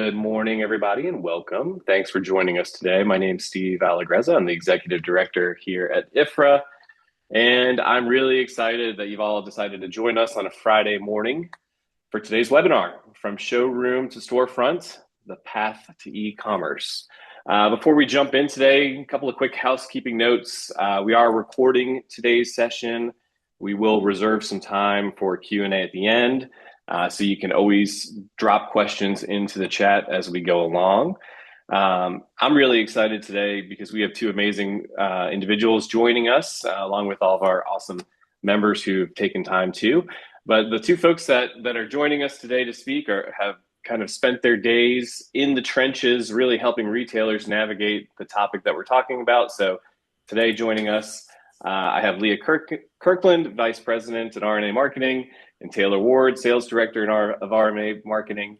Good morning, everybody, and welcome. Thanks for joining us today. My name's Steve Allegrezza. I'm the Executive Director here at IFRA, and I'm really excited that you've all decided to join us on a Friday morning for today's webinar, From Showroom to Storefront, The Path to E-Commerce. Before we jump in today, a couple of quick housekeeping notes. We are recording today's session. We will reserve some time for Q&A at the end. So you can always drop questions into the chat as we go along. I'm really excited today because we have two amazing individuals joining us, along with all of our awesome members who've taken time too. But the two folks that are joining us today to speak have kind of spent their days in the trenches, really helping retailers navigate the topic that we're talking about. So today joining us, I have Leah Kirkland, Vice President at RNA Marketing, and Taylor Ward, Sales Director of RNA Marketing.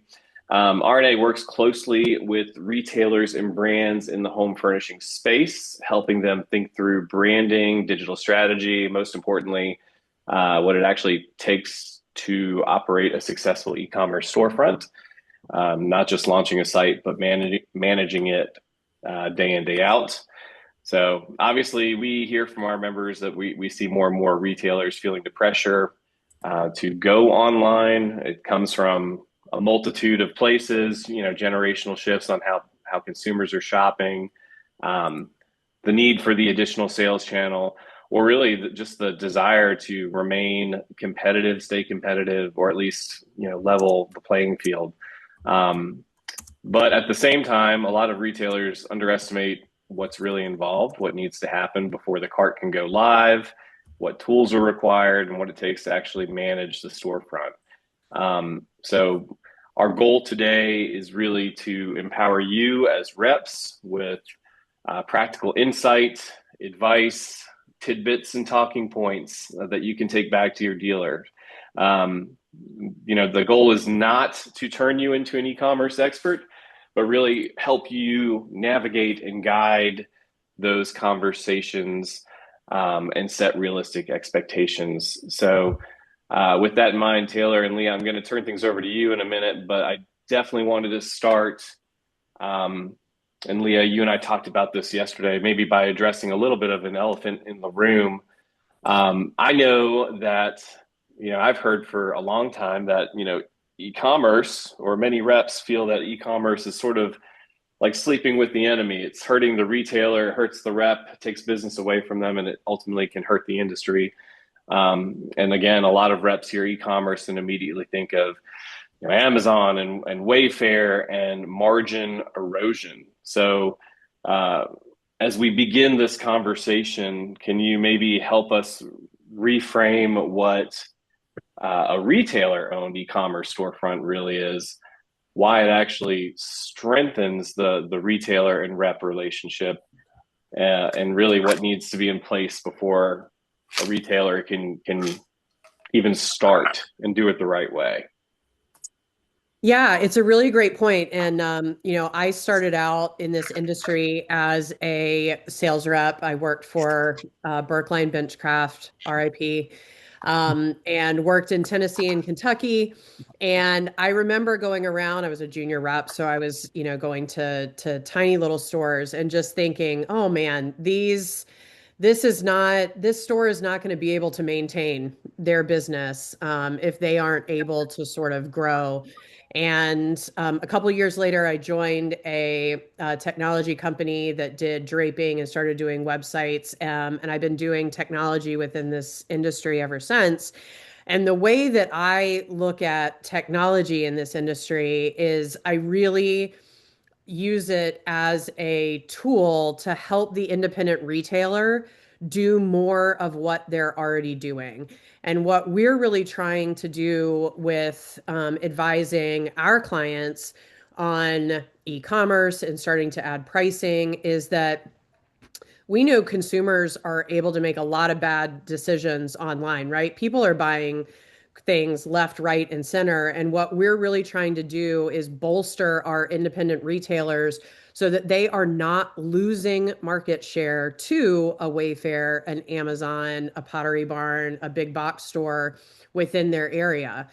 RNA works closely with retailers and brands in the home furnishing space, helping them think through branding, digital strategy, most importantly, what it actually takes to operate a successful e-commerce storefront, not just launching a site, but managing it day in, day out. So obviously we hear from our members that we see more and more retailers feeling the pressure to go online. It comes from a multitude of places, generational shifts on how consumers are shopping, the need for the additional sales channel, or really just the desire to remain competitive, stay competitive, or at least, level the playing field. But at the same time, a lot of retailers underestimate what's really involved, what needs to happen before the cart can go live, what tools are required, and what it takes to actually manage the storefront. So our goal today is really to empower you as reps with practical insight, advice, tidbits, and talking points that you can take back to your dealer. The goal is not to turn you into an e-commerce expert, but really help you navigate and guide those conversations and set realistic expectations. So with that in mind, Taylor and Leah, I'm going to turn things over to you in a minute, but I definitely wanted to start, and Leah, you and I talked about this yesterday, maybe by addressing a little bit of an elephant in the room. I know that, I've heard for a long time that, e-commerce, or many reps feel that e-commerce is sort of like sleeping with the enemy. It's hurting the retailer, it hurts the rep, takes business away from them, and it ultimately can hurt the industry. And again, a lot of reps hear e-commerce and immediately think of Amazon and Wayfair and margin erosion. So as we begin this conversation, can you maybe help us reframe what a retailer-owned e-commerce storefront really is, why it actually strengthens the retailer and rep relationship, and really what needs to be in place before a retailer can even start and do it the right way? Yeah, it's a really great point. And, I started out in this industry as a sales rep. I worked for Berkline Benchcraft, RIP, and worked in Tennessee and Kentucky. And I remember going around, I was a junior rep, so I was, going to tiny little stores and just thinking, oh man, this store is not going to be able to maintain their business if they aren't able to sort of grow. And a couple of years later, I joined a technology company that did draping and started doing websites. And I've been doing technology within this industry ever since. And the way that I look at technology in this industry is I really use it as a tool to help the independent retailer do more of what they're already doing. And what we're really trying to do with advising our clients on e-commerce and starting to add pricing is that we know consumers are able to make a lot of bad decisions online, right? People are buying things left, right, and center. And what we're really trying to do is bolster our independent retailers so that they are not losing market share to a Wayfair, an Amazon, a Pottery Barn, a big box store within their area.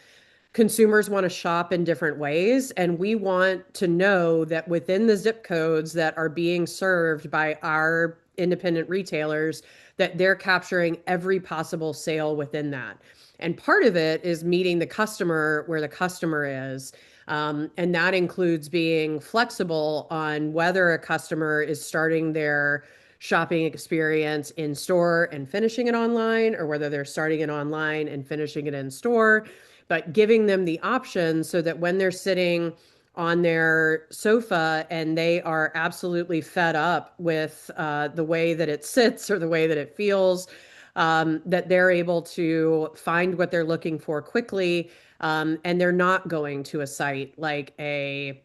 consumers want to shop in different ways, and we want to know that within the zip codes that are being served by our independent retailers, that they're capturing every possible sale within that. And part of it is meeting the customer where the customer is. And that includes being flexible on whether a customer is starting their shopping experience in store and finishing it online, or whether they're starting it online and finishing it in store, but giving them the option so that when they're sitting on their sofa and they are absolutely fed up with the way that it sits or the way that it feels, that they're able to find what they're looking for quickly, and they're not going to a site like a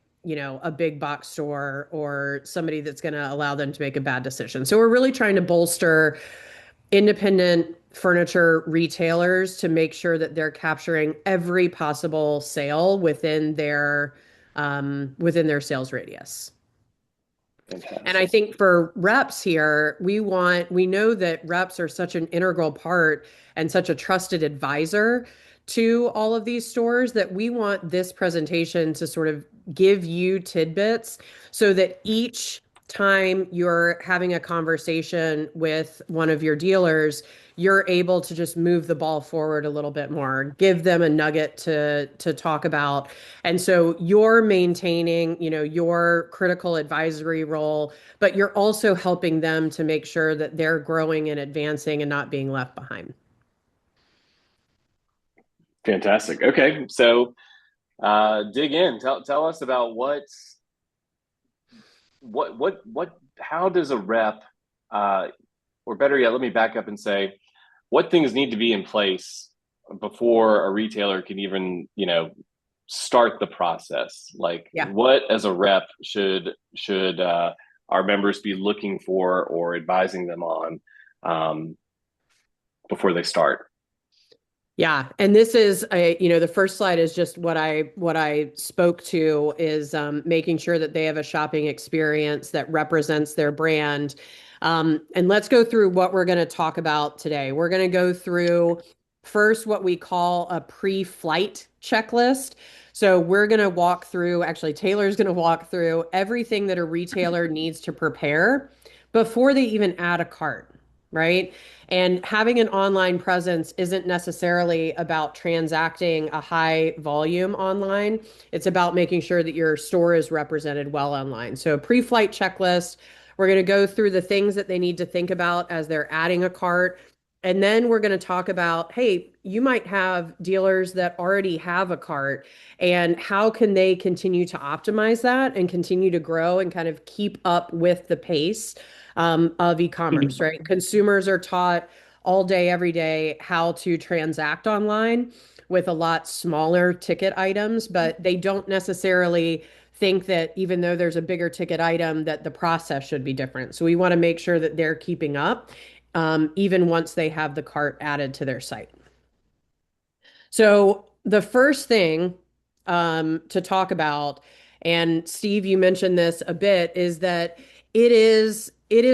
big box store or somebody that's going to allow them to make a bad decision. So we're really trying to bolster independent furniture retailers to make sure that they're capturing every possible sale within their sales radius. And I Fantastic. think for reps here, we know that reps are such an integral part and such a trusted advisor to all of these stores, that we want this presentation to sort of give you tidbits so that each time you're having a conversation with one of your dealers, you're able to just move the ball forward a little bit more, give them a nugget to talk about. And so you're maintaining, your critical advisory role, but you're also helping them to make sure that they're growing and advancing and not being left behind. Fantastic. Okay, so dig in. Tell us about what how does a rep or better yet, let me back up and say what things need to be in place before a retailer can even, start the process. Like Yeah. what as a rep should our members be looking for or advising them on um, before they start? Yeah, and this is the first slide is just what I spoke to is making sure that they have a shopping experience that represents their brand. And let's go through what we're going to talk about today. We're going to go through first what we call a pre-flight checklist. So we're going to walk through, actually, Taylor's going to walk through everything that a retailer needs to prepare before they even add a cart, right? And having an online presence isn't necessarily about transacting a high volume online. It's about making sure that your store is represented well online. So, a pre-flight checklist, we're going to go through the things that they need to think about as they're adding a cart. And then we're going to talk about, hey, you might have dealers that already have a cart, and how can they continue to optimize that and continue to grow and kind of keep up with the pace of e-commerce, right? Consumers are taught all day, every day, how to transact online with a lot smaller ticket items, but they don't necessarily think that even though there's a bigger ticket item, that the process should be different. So we want to make sure that they're keeping up, even once they have the cart added to their site. So the first thing to talk about, and Steve, you mentioned this a bit, is that it is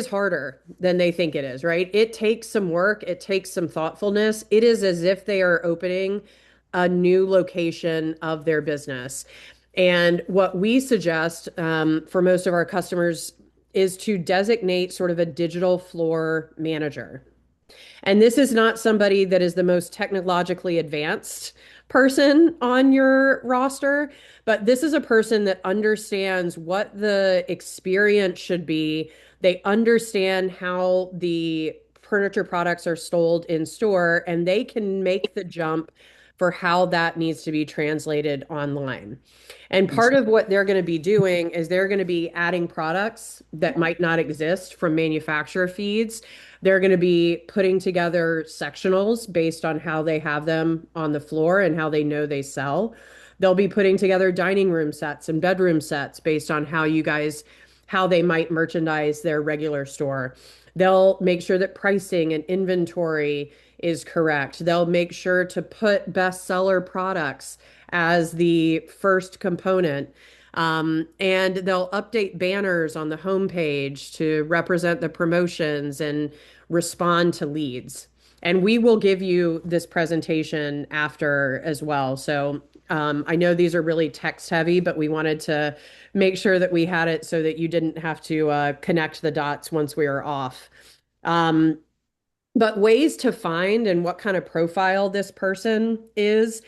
harder than they think it is, right? It takes some work, it takes some thoughtfulness. It is as if they are opening a new location of their business. And what we suggest for most of our customers is to designate sort of a digital floor manager. And this is not somebody that is the most technologically advanced person on your roster, but this is a person that understands what the experience should be. They understand how the furniture products are sold in store, and they can make the jump for how that needs to be translated online. And part of what they're going to be doing is they're going to be adding products that might not exist from manufacturer feeds. They're going to be putting together sectionals based on how they have them on the floor and how they know they sell. They'll be putting together dining room sets and bedroom sets based on how they might merchandise their regular store. They'll make sure that pricing and inventory is correct. They'll make sure to put bestseller products as the first component. And they'll update banners on the homepage to represent the promotions and respond to leads. And we will give you this presentation after as well. So I know these are really text heavy, but we wanted to make sure that we had it so that you didn't have to connect the dots once we were off. Um, but ways to find and what kind of profile this person is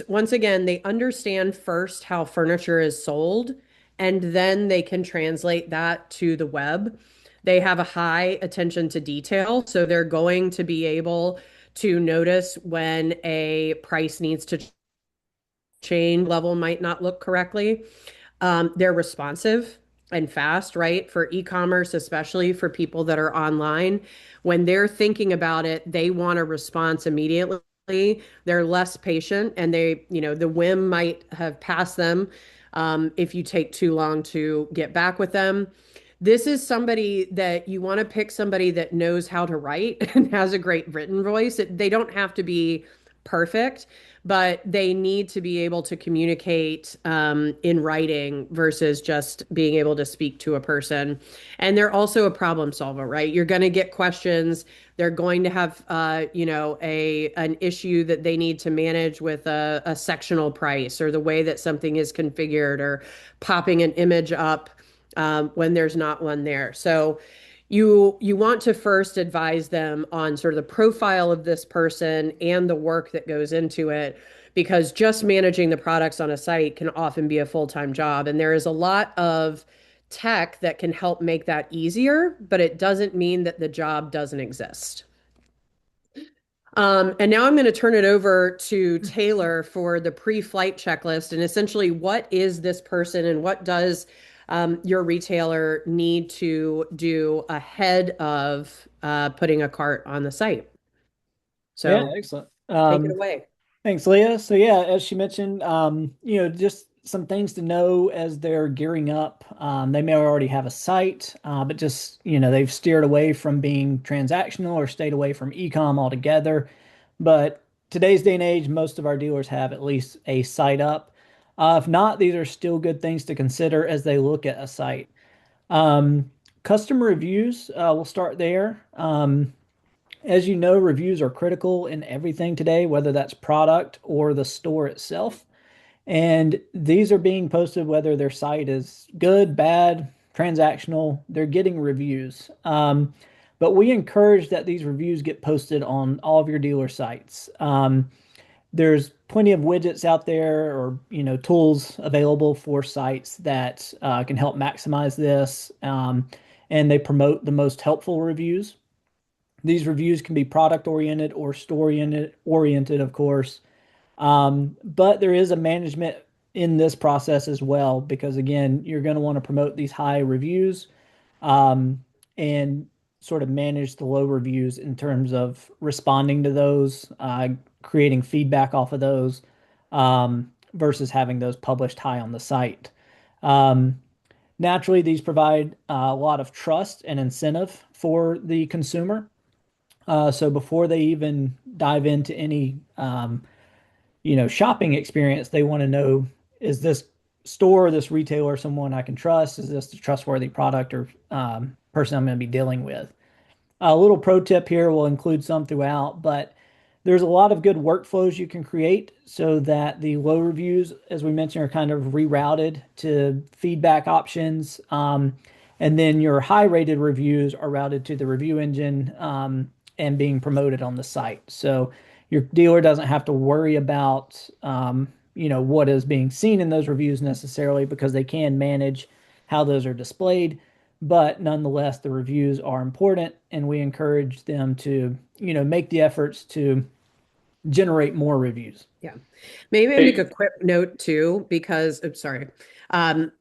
once again, they understand first how furniture is sold, and then they can translate that to the web. They have a high attention to detail, so they're going to be able to notice when a price needs to change, level might not look correctly. They're responsive and fast, right? For e-commerce, especially for people that are online. When they're thinking about it, they want a response immediately. They're less patient and the whim might have passed them if you take too long to get back with them. This is somebody that you want to pick somebody that knows how to write and has a great written voice. They don't have to be perfect, but they need to be able to communicate in writing versus just being able to speak to a person. And they're also a problem solver, right? You're going to get questions. They're going to have, an issue that they need to manage with a sectional price or the way that something is configured or popping an image up when there's not one there. So you want to first advise them on sort of the profile of this person and the work that goes into it, because just managing the products on a site can often be a full-time job. And there is a lot of tech that can help make that easier, but it doesn't mean that the job doesn't exist. And now I'm going to turn it over to Taylor for the pre-flight checklist. And essentially, what is this person and what does your retailer need to do ahead of putting a cart on the site? Yeah, So excellent. take it away. Thanks, Leah. So yeah, as she mentioned, just some things to know as they're gearing up. They may already have a site, but just, they've steered away from being transactional or stayed away from e-com altogether. But today's day and age, most of our dealers have at least a site up. If not, these are still good things to consider as they look at a site. Customer reviews, we'll start there. As you know, reviews are critical in everything today, whether that's product or the store itself. And these are being posted whether their site is good, bad, transactional, they're getting reviews. But we encourage that these reviews get posted on all of your dealer sites. There's plenty of widgets out there or tools available for sites that can help maximize this. And they promote the most helpful reviews. These reviews can be product oriented or story oriented, of course. But there is a management in this process as well, because again, you're going to want to promote these high reviews and sort of manage the low reviews in terms of responding to those, creating feedback off of those versus having those published high on the site. Um, Naturally, these provide a lot of trust and incentive for the consumer. So before they even dive into any, shopping experience, they want to know, is this store, this retailer, someone I can trust? Is this a trustworthy product or person I'm going to be dealing with? A little pro tip here will include some throughout, but there's a lot of good workflows you can create so that the low reviews, as we mentioned, are kind of rerouted to feedback options. And then your high rated reviews are routed to the review engine and being promoted on the site. So your dealer doesn't have to worry about, what is being seen in those reviews necessarily, because they can manage how those are displayed. But nonetheless, the reviews are important, and we encourage them to, make the efforts to generate more reviews. Yeah. Maybe I make a Hey, quick note too, because I'm sorry. Um,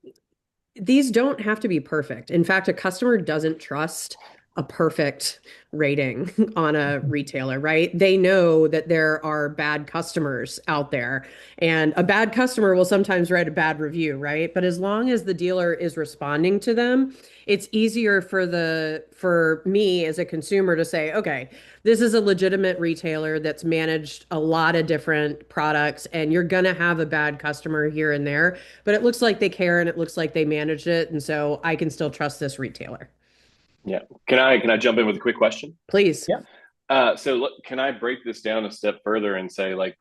these don't have to be perfect. In fact, a customer doesn't trust a perfect rating on a retailer, right? They know that there are bad customers out there, and a bad customer will sometimes write a bad review, right? But as long as the dealer is responding to them, it's easier for me as a consumer to say, okay, this is a legitimate retailer that's managed a lot of different products, and you're gonna have a bad customer here and there, but it looks like they care and it looks like they managed it, and so I can still trust this retailer. yeah. Can I jump in with a quick question? Please. Yeah. So can I break this down a step further and say, like,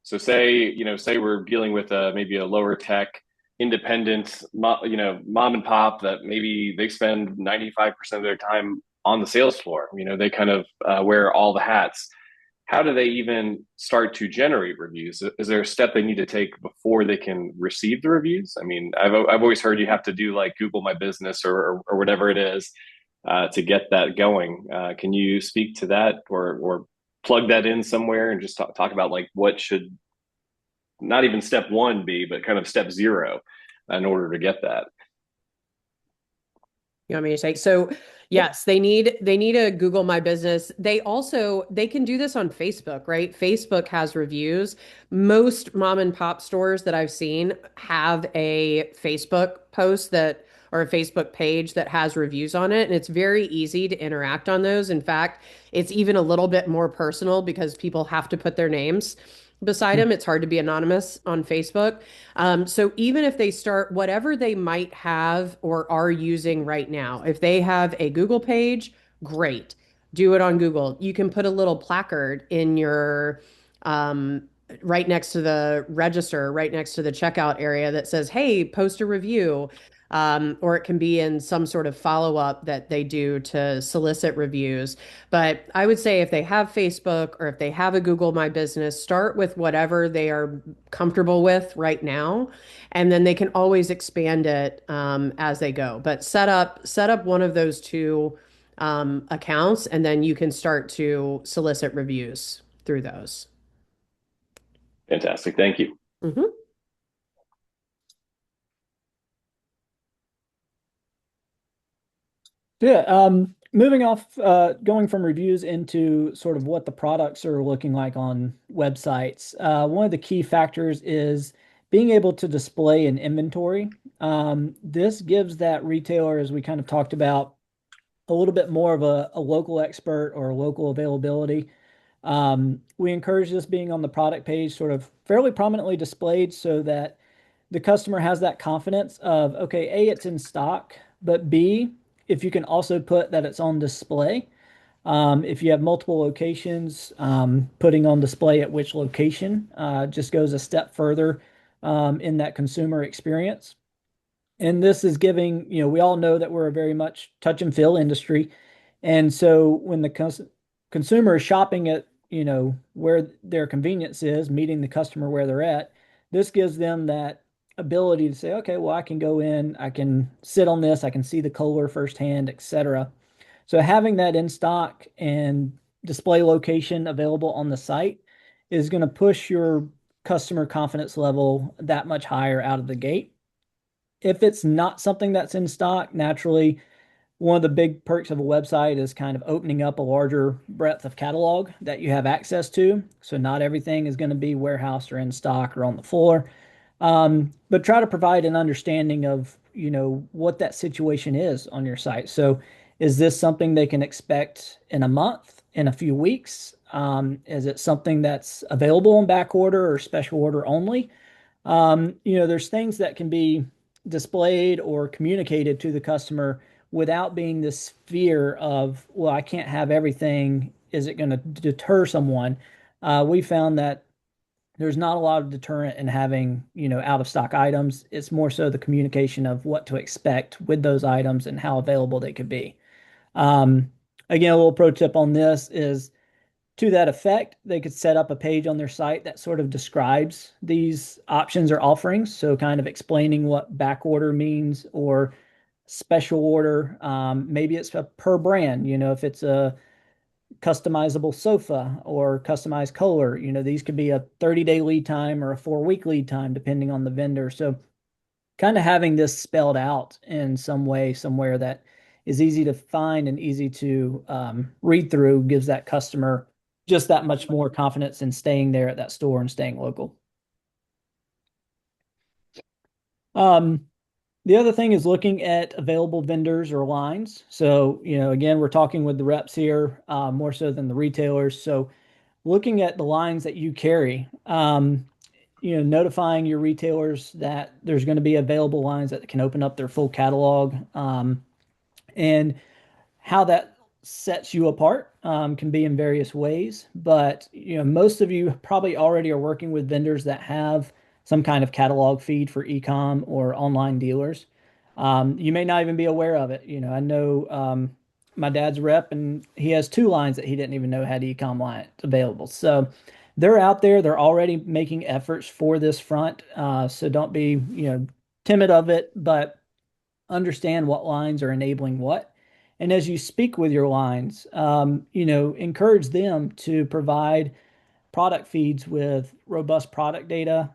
So say we're dealing with maybe a lower tech independent, mom and pop that maybe they spend 95% of their time on the sales floor. They kind of wear all the hats. How do they even start to generate reviews? Is there a step they need to take before they can receive the reviews? I mean, I've always heard you have to do like Google My Business or whatever it is to get that going. Can you speak to that or plug that in somewhere and just talk about like what should not even step one be, but kind of step zero in order to get that? You want me to take? So yes, they need a Google My Business. They can do this on Facebook, right? Facebook has reviews. Most mom and pop stores that I've seen have a Facebook post that or a Facebook page that has reviews on it, and it's very easy to interact on those. In fact, it's even a little bit more personal because people have to put their names beside them. It's hard to be anonymous on Facebook. So even if they start whatever they might have or are using right now, if they have a Google page, great. Do it on Google. You can put a little placard in your um, right next to the register, right next to the checkout area that says, "Hey, post a review." Or it can be in some sort of follow up that they do to solicit reviews. But I would say if they have Facebook or if they have a Google My Business, start with whatever they are comfortable with right now, and then they can always expand it as they go. But set up one of those two accounts, and then you can start to solicit reviews through those. Fantastic. Thank you. Mhm. Yeah, moving off, going from reviews into sort of what the products are looking like on websites. One of the key factors is being able to display an inventory. This gives that retailer, as we kind of talked about, a little bit more of a local expert or a local availability. We encourage this being on the product page, sort of fairly prominently displayed so that the customer has that confidence of, okay, A, it's in stock, but B, if you can also put that it's on display. If you have multiple locations, putting on display at which location just goes a step further in that consumer experience. And this is giving, we all know that we're a very much touch and feel industry. And so when the consumer is shopping at, where their convenience is, meeting the customer where they're at, this gives them that ability to say, okay, well, I can go in, I can sit on this, I can see the color firsthand, etc. So having that in stock and display location available on the site is going to push your customer confidence level that much higher out of the gate. If it's not something that's in stock, naturally, one of the big perks of a website is kind of opening up a larger breadth of catalog that you have access to. So not everything is going to be warehoused or in stock or on the floor. But try to provide an understanding of, what that situation is on your site. So is this something they can expect in a month, in a few weeks? Is it something that's available in back order or special order only? There's things that can be displayed or communicated to the customer without being this fear of, well, I can't have everything. Is it going to deter someone? We found that there's not a lot of deterrent in having, out of stock items. It's more so the communication of what to expect with those items and how available they could be. Um, Again, a little pro tip on this is to that effect, they could set up a page on their site that sort of describes these options or offerings. So, kind of explaining what back order means or special order. Maybe it's a per brand, if it's a customizable sofa or customized color, these could be a 30-day lead time or a 4-week lead time, depending on the vendor. So, kind of having this spelled out in some way, somewhere that is easy to find and easy to read through gives that customer just that much more confidence in staying there at that store and staying local. Um, the other thing is looking at available vendors or lines. So, again, we're talking with the reps here more so than the retailers. So, looking at the lines that you carry, notifying your retailers that there's going to be available lines that can open up their full catalog, and how that sets you apart can be in various ways, but most of you probably already are working with vendors that have some kind of catalog feed for ecom or online dealers. You may not even be aware of it. I know my dad's rep, and he has two lines that he didn't even know had ecom lines available. So they're out there. They're already making efforts for this front. So don't be timid of it, but understand what lines are enabling what. And as you speak with your lines, encourage them to provide product feeds with robust product data.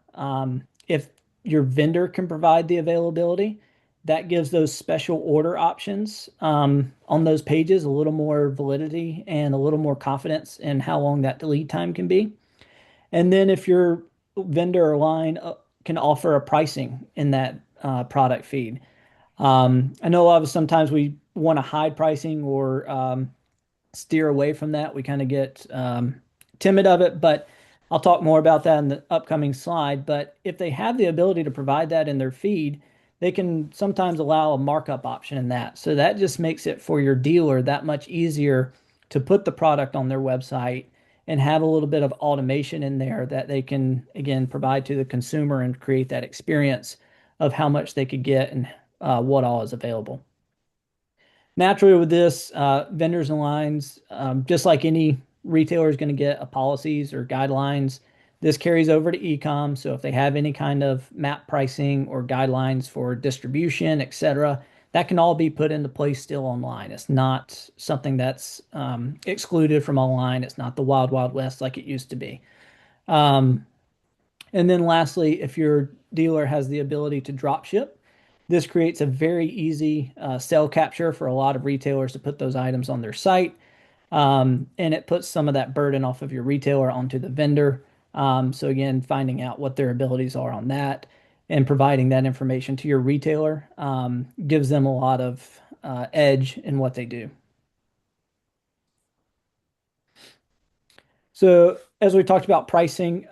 If your vendor can provide the availability, that gives those special order options on those pages a little more validity and a little more confidence in how long that lead time can be. And then if your vendor or line can offer a pricing in that product feed, I know a lot of sometimes we want to hide pricing or steer away from that. We kind of get timid of it, but I'll talk more about that in the upcoming slide. But if they have the ability to provide that in their feed, they can sometimes allow a markup option in that. So that just makes it for your dealer that much easier to put the product on their website and have a little bit of automation in there that they can, again, provide to the consumer and create that experience of how much they could get and what all is available. Naturally, with this, vendors and lines, just like any retailer is going to get a policies or guidelines, this carries over to ecom. So if they have any kind of map pricing or guidelines for distribution, etc., that can all be put into place still online. It's not something that's excluded from online. It's not the wild, wild west like it used to be. Um, and then lastly, if your dealer has the ability to drop ship, this creates a very easy sell capture for a lot of retailers to put those items on their site. And it puts some of that burden off of your retailer onto the vendor. So again, finding out what their abilities are on that and providing that information to your retailer gives them a lot of edge in what they do. So as we talked about pricing,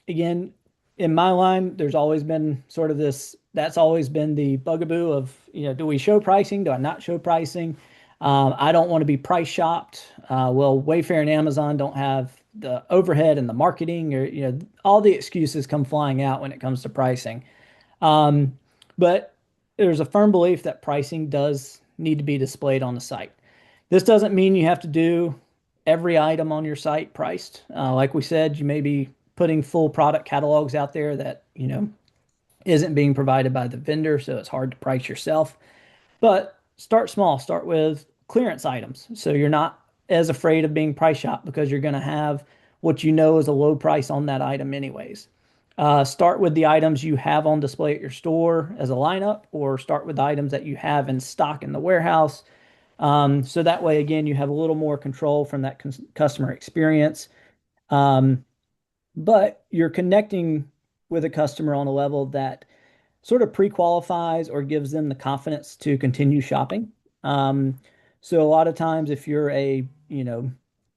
again, in my line, there's always been sort of this, that's always been the bugaboo of, do we show pricing? Do I not show pricing? I don't want to be price shopped. Well, Wayfair and Amazon don't have the overhead and the marketing or, all the excuses come flying out when it comes to pricing. Um, but there's a firm belief that pricing does need to be displayed on the site. This doesn't mean you have to do every item on your site priced. Like we said, you may be putting full product catalogs out there that, isn't being provided by the vendor, so it's hard to price yourself. But start small, start with clearance items. So you're not as afraid of being price shopped because you're going to have what you know is a low price on that item, anyways. Start with the items you have on display at your store as a lineup, or start with items that you have in stock in the warehouse. So that way, again, you have a little more control from that customer experience. Um, but you're connecting with a customer on a level that sort of pre-qualifies or gives them the confidence to continue shopping. Um, so a lot of times if you're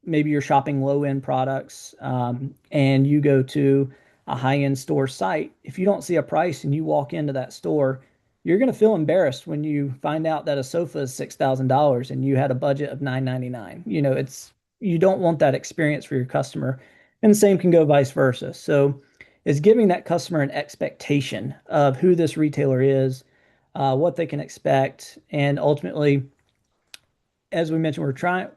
maybe you're shopping low-end products and you go to a high-end store site, if you don't see a price and you walk into that store, you're going to feel embarrassed when you find out that a sofa is $6,000 and you had a budget of $999. You don't want that experience for your customer. And the same can go vice versa. So is giving that customer an expectation of who this retailer is, what they can expect, and ultimately, as we mentioned,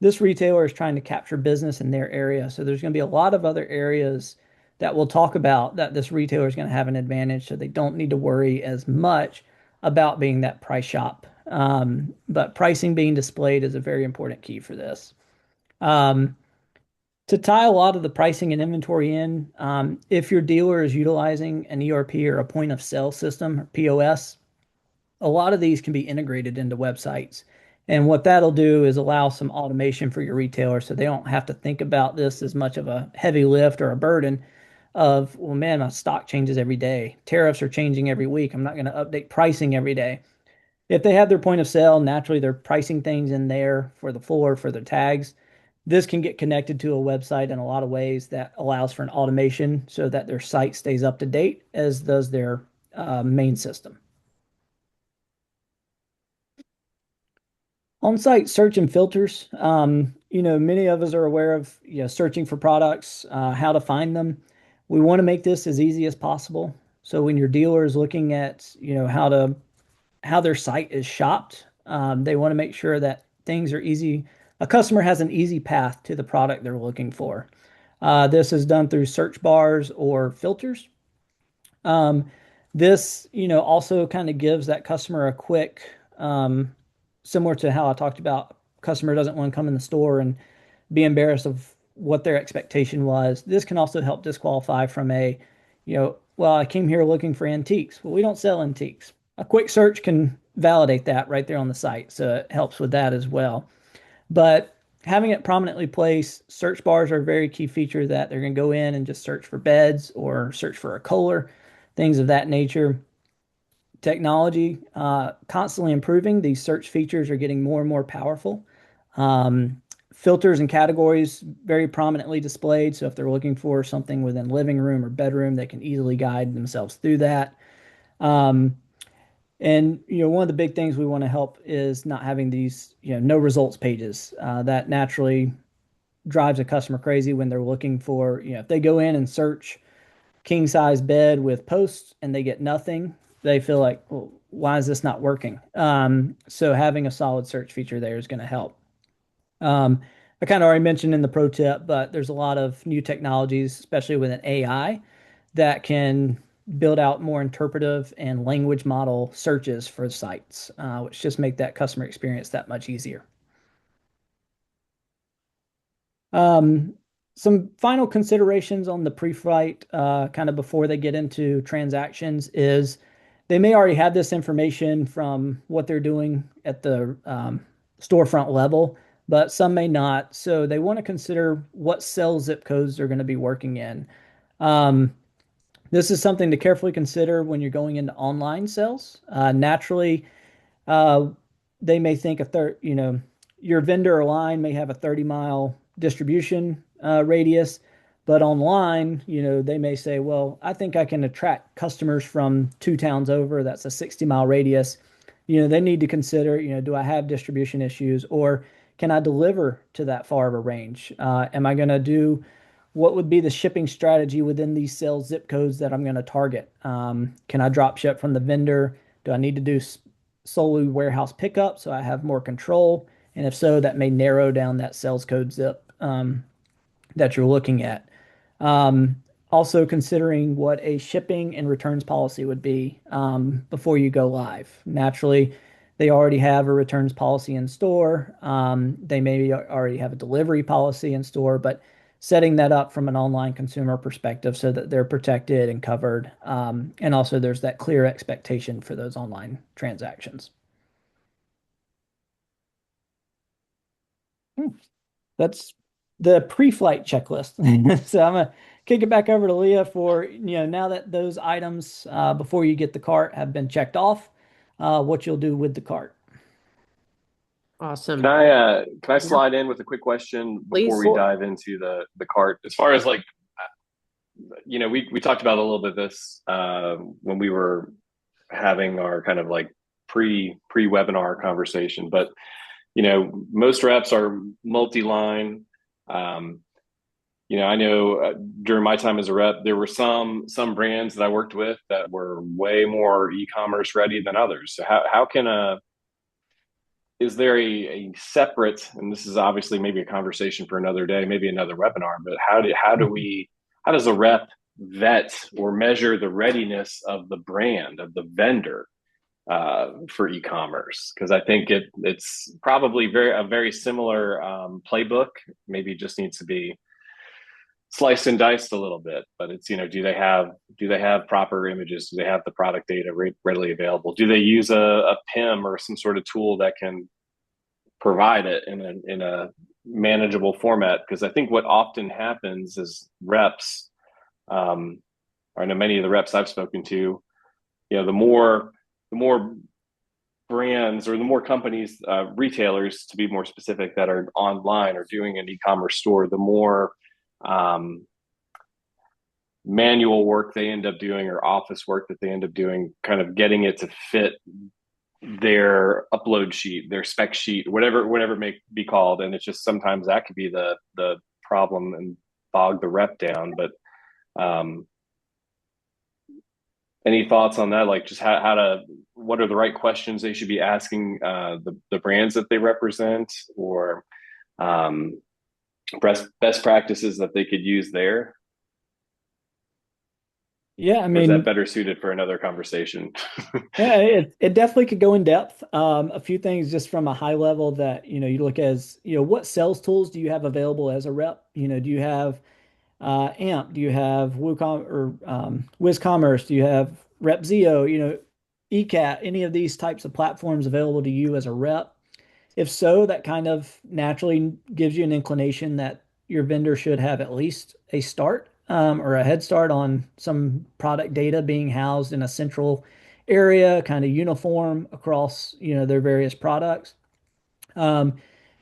this retailer is trying to capture business in their area. So there's going to be a lot of other areas that we'll talk about that this retailer is going to have an advantage. So they don't need to worry as much about being that price shop. But pricing being displayed is a very important key for this. Um, to tie a lot of the pricing and inventory in, if your dealer is utilizing an ERP or a point of sale system or POS, a lot of these can be integrated into websites. And what that'll do is allow some automation for your retailer so they don't have to think about this as much of a heavy lift or a burden of, well, man, my stock changes every day. Tariffs are changing every week. I'm not going to update pricing every day. If they have their point of sale, naturally they're pricing things in there for the floor, for their tags. This can get connected to a website in a lot of ways that allows for an automation so that their site stays up to date, as does their main system. On-site search and filters. Many of us are aware of, searching for products, how to find them. We want to make this as easy as possible. So when your dealer is looking at, how their site is shopped, they want to make sure that things are easy. A customer has an easy path to the product they're looking for. This is done through search bars or filters. Um, this, also kind of gives that customer a quick, similar to how I talked about, customer doesn't want to come in the store and be embarrassed of what their expectation was. This can also help disqualify from well, I came here looking for antiques. Well, we don't sell antiques. A quick search can validate that right there on the site. So it helps with that as well. But having it prominently placed, search bars are a very key feature that they're going to go in and just search for beds or search for a Kohler, things of that nature. Technology constantly improving. These search features are getting more and more powerful. Filters and categories very prominently displayed. So if they're looking for something within living room or bedroom, they can easily guide themselves through that. Um, and one of the big things we want to help is not having these no results pages. That naturally drives a customer crazy when they're looking for if they go in and search king size bed with posts and they get nothing, they feel like, well, why is this not working? So having a solid search feature there is going to help. I kind of already mentioned in the pro tip, but there's a lot of new technologies, especially with an AI, that can build out more interpretive and language model searches for sites, which just make that customer experience that much easier. Um, some final considerations on the pre-flight, kind of before they get into transactions, is they may already have this information from what they're doing at the storefront level, but some may not. So they want to consider what sales zip codes they're going to be working in. Um, this is something to carefully consider when you're going into online sales. Naturally, uh, they may think your vendor or line may have a 30-mile distribution radius, but online, they may say, well, I think I can attract customers from 2 towns over. That's a 60-mile radius. They need to consider, do I have distribution issues, or can I deliver to that far of a range? Am I going to do what would be the shipping strategy within these sales zip codes that I'm going to target? Can I drop ship from the vendor? Do I need to do solely warehouse pickup so I have more control? And if so, that may narrow down that sales code zip that you're looking at. Um, Also considering what a shipping and returns policy would be before you go live. Naturally, they already have a returns policy in store. They may already have a delivery policy in store, but setting that up from an online consumer perspective so that they're protected and covered. And also there's that clear expectation for those online transactions. Hmm. That's the pre-flight checklist. So I'm gonna kick it back over to Leah for, now that those items before you get the cart have been checked off, what you'll do with the cart. Can Awesome. I Yep. slide in with a quick question before Please. we Sure. dive into the cart? As far as like, we talked about a little bit of this when we were having our kind of like pre webinar conversation, but most reps are multi-line. Um, I know during my time as a rep, there were some brands that I worked with that were way more e-commerce ready than others. So how can is there a separate, and this is obviously maybe a conversation for another day, maybe another webinar, but how does a rep vet or measure the readiness of the brand of the vendor for e-commerce? Because I think it's probably a very similar playbook. Maybe it just needs to be sliced and diced a little bit. But it's do they have proper images? Do they have the product data readily available? Do they use a PIM or some sort of tool that can provide it in a manageable format? Because I think what often happens is reps, or I know many of the reps I've spoken to, the more brands or the more companies, retailers to be more specific, that are online or doing an e-commerce store, the more um, manual work they end up doing or office work that they end up doing, kind of getting it to fit their upload sheet, their spec sheet, whatever it may be called, and it's just sometimes that could be the problem and bog the rep down. But um, any thoughts on that? Like just how to what are the right questions they should be asking the brands that they represent, or um, best practices that they could use there, Yeah, I or is that mean, better suited for another conversation? yeah, it definitely could go in depth. A few things just from a high level that, you look as, what sales tools do you have available as a rep? Do you have AMP? Do you have WooCom or WizCommerce? Do you have RepZeo? ECAT, any of these types of platforms available to you as a rep? If so, that kind of naturally gives you an inclination that your vendor should have at least a start or a head start on some product data being housed in a central area, kind of uniform across, their various products. Um,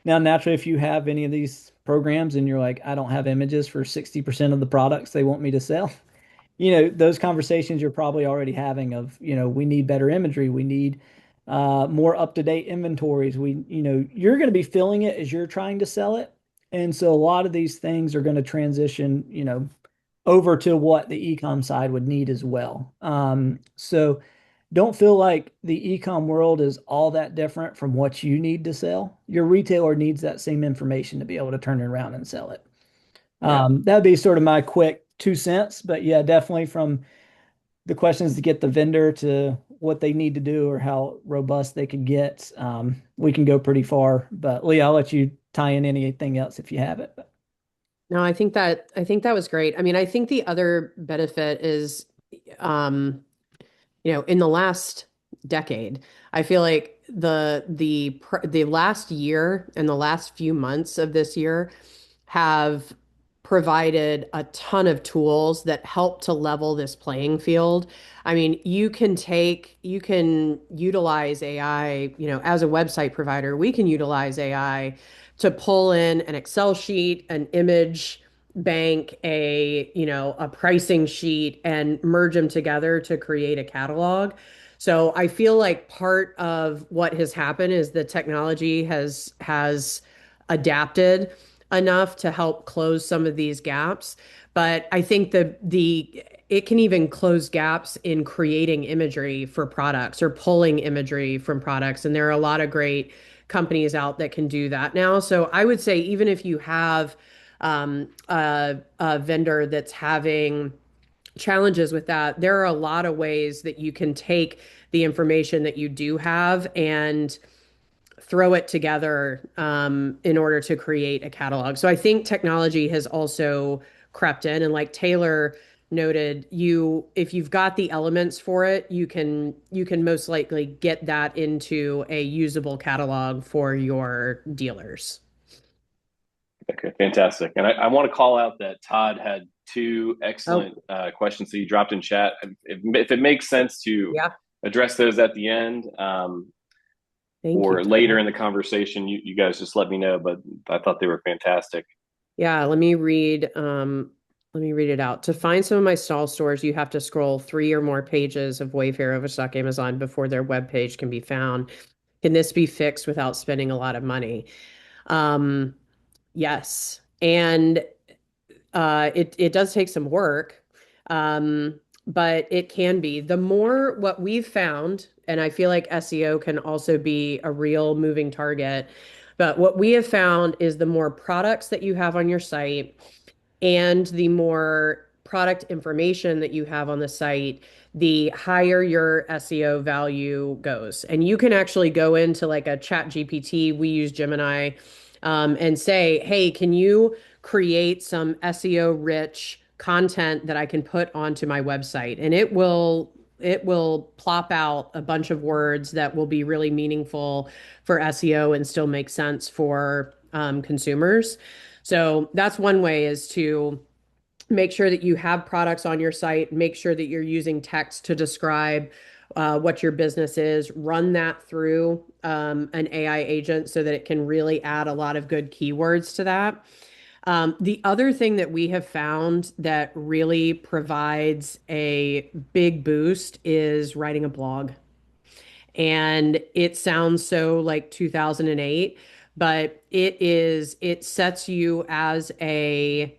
Now, naturally, if you have any of these programs and you're like, I don't have images for 60% of the products they want me to sell, those conversations you're probably already having of, we need better imagery. We need more up-to-date inventories. You're going to be filling it as you're trying to sell it. And so a lot of these things are going to transition, over to what the ecom side would need as well. So don't feel like the ecom world is all that different from what you need to sell. Your retailer needs that same information to be able to turn it around and sell it. Yeah. That'd be sort of my quick 2 cents, but yeah, definitely from the questions to get the vendor to what they need to do or how robust they can get. We can go pretty far, but Lee, I'll let you tie in anything else if you have it. No, I think that was great. I mean, I think the other benefit is, um, in the last decade, I feel like the last year and the last few months of this year have provided a ton of tools that help to level this playing field. I mean, you can utilize AI, as a website provider, we can utilize AI to pull in an Excel sheet, an image bank, a pricing sheet and merge them together to create a catalog. So I feel like part of what has happened is the technology has adapted enough to help close some of these gaps. But I think the it can even close gaps in creating imagery for products or pulling imagery from products. And there are a lot of great companies out that can do that now. So I would say even if you have a vendor that's having challenges with that, there are a lot of ways that you can take the information that you do have and throw it together in order to create a catalog. So I think technology has also crept in, and like Taylor noted, if you've got the elements for it, you can most likely get that into a usable catalog for your dealers. Okay, fantastic. And I want to call out that Todd had two Oh, excellent questions that you dropped in chat. If it makes sense to yeah. address those at the end, Thank you, or later Todd. in the conversation, you guys just let me know. But I thought they were fantastic. Yeah, let me read it out. To find some of my stall stores, you have to scroll 3 or more pages of Wayfair, Overstock, Amazon before their web page can be found. Can this be fixed without spending a lot of money? Um, yes. And it does take some work, but it can be. The more what we've found, and I feel like SEO can also be a real moving target, but what we have found is the more products that you have on your site and the more product information that you have on the site, the higher your SEO value goes. And you can actually go into like a chat GPT, we use Gemini, and say, hey, can you create some SEO rich content that I can put onto my website? And it will plop out a bunch of words that will be really meaningful for SEO and still make sense for consumers. So that's one way, is to make sure that you have products on your site, make sure that you're using text to describe what your business is, run that through an AI agent so that it can really add a lot of good keywords to that. The other thing that we have found that really provides a big boost is writing a blog. And it sounds so like 2008, but it sets you as it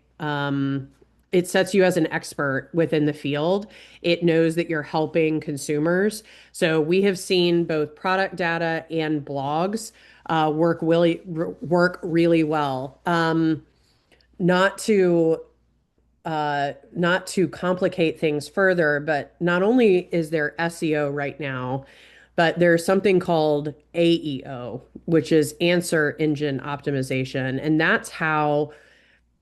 sets you as an expert within the field. It knows that you're helping consumers. So we have seen both product data and blogs work really well. Not to not to complicate things further, but not only is there SEO right now, but there's something called AEO, which is answer engine optimization. And that's how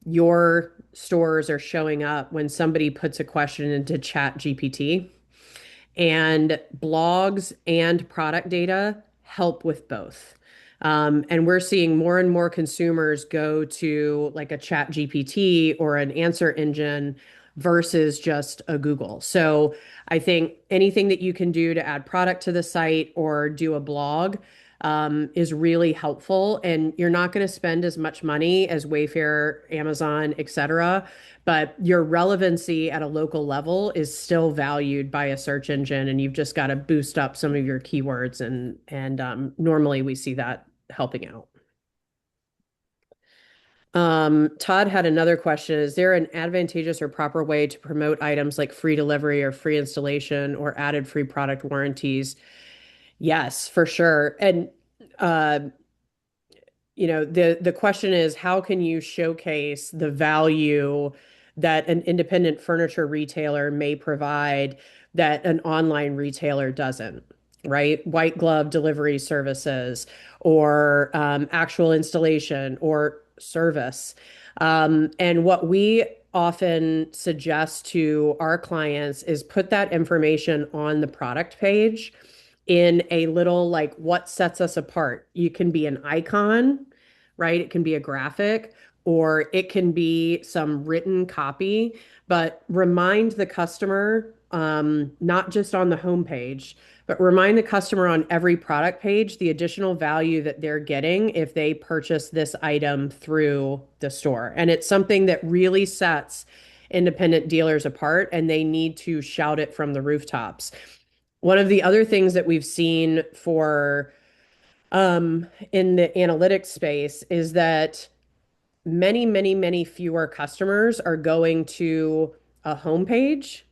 your stores are showing up when somebody puts a question into Chat GPT. And blogs and product data help with both. And we're seeing more and more consumers go to like a Chat GPT or an answer engine versus just a Google. So I think anything that you can do to add product to the site or do a blog is really helpful. And you're not going to spend as much money as Wayfair, Amazon, etc. But your relevancy at a local level is still valued by a search engine, and you've just got to boost up some of your keywords. And normally we see that helping out. Todd had another question. Is there an advantageous or proper way to promote items like free delivery or free installation or added free product warranties? Yes, for sure. And uh, the question is, how can you showcase the value that an independent furniture retailer may provide that an online retailer doesn't, right? White glove delivery services or actual installation or service. And what we often suggest to our clients is put that information on the product page in a little like what sets us apart. You can be an icon, right? It can be a graphic or it can be some written copy, but remind the customer, not just on the homepage, but remind the customer on every product page the additional value that they're getting if they purchase this item through the store. And it's something that really sets independent dealers apart, and they need to shout it from the rooftops. One of the other things that we've seen for in the analytics space is that many fewer customers are going to a homepage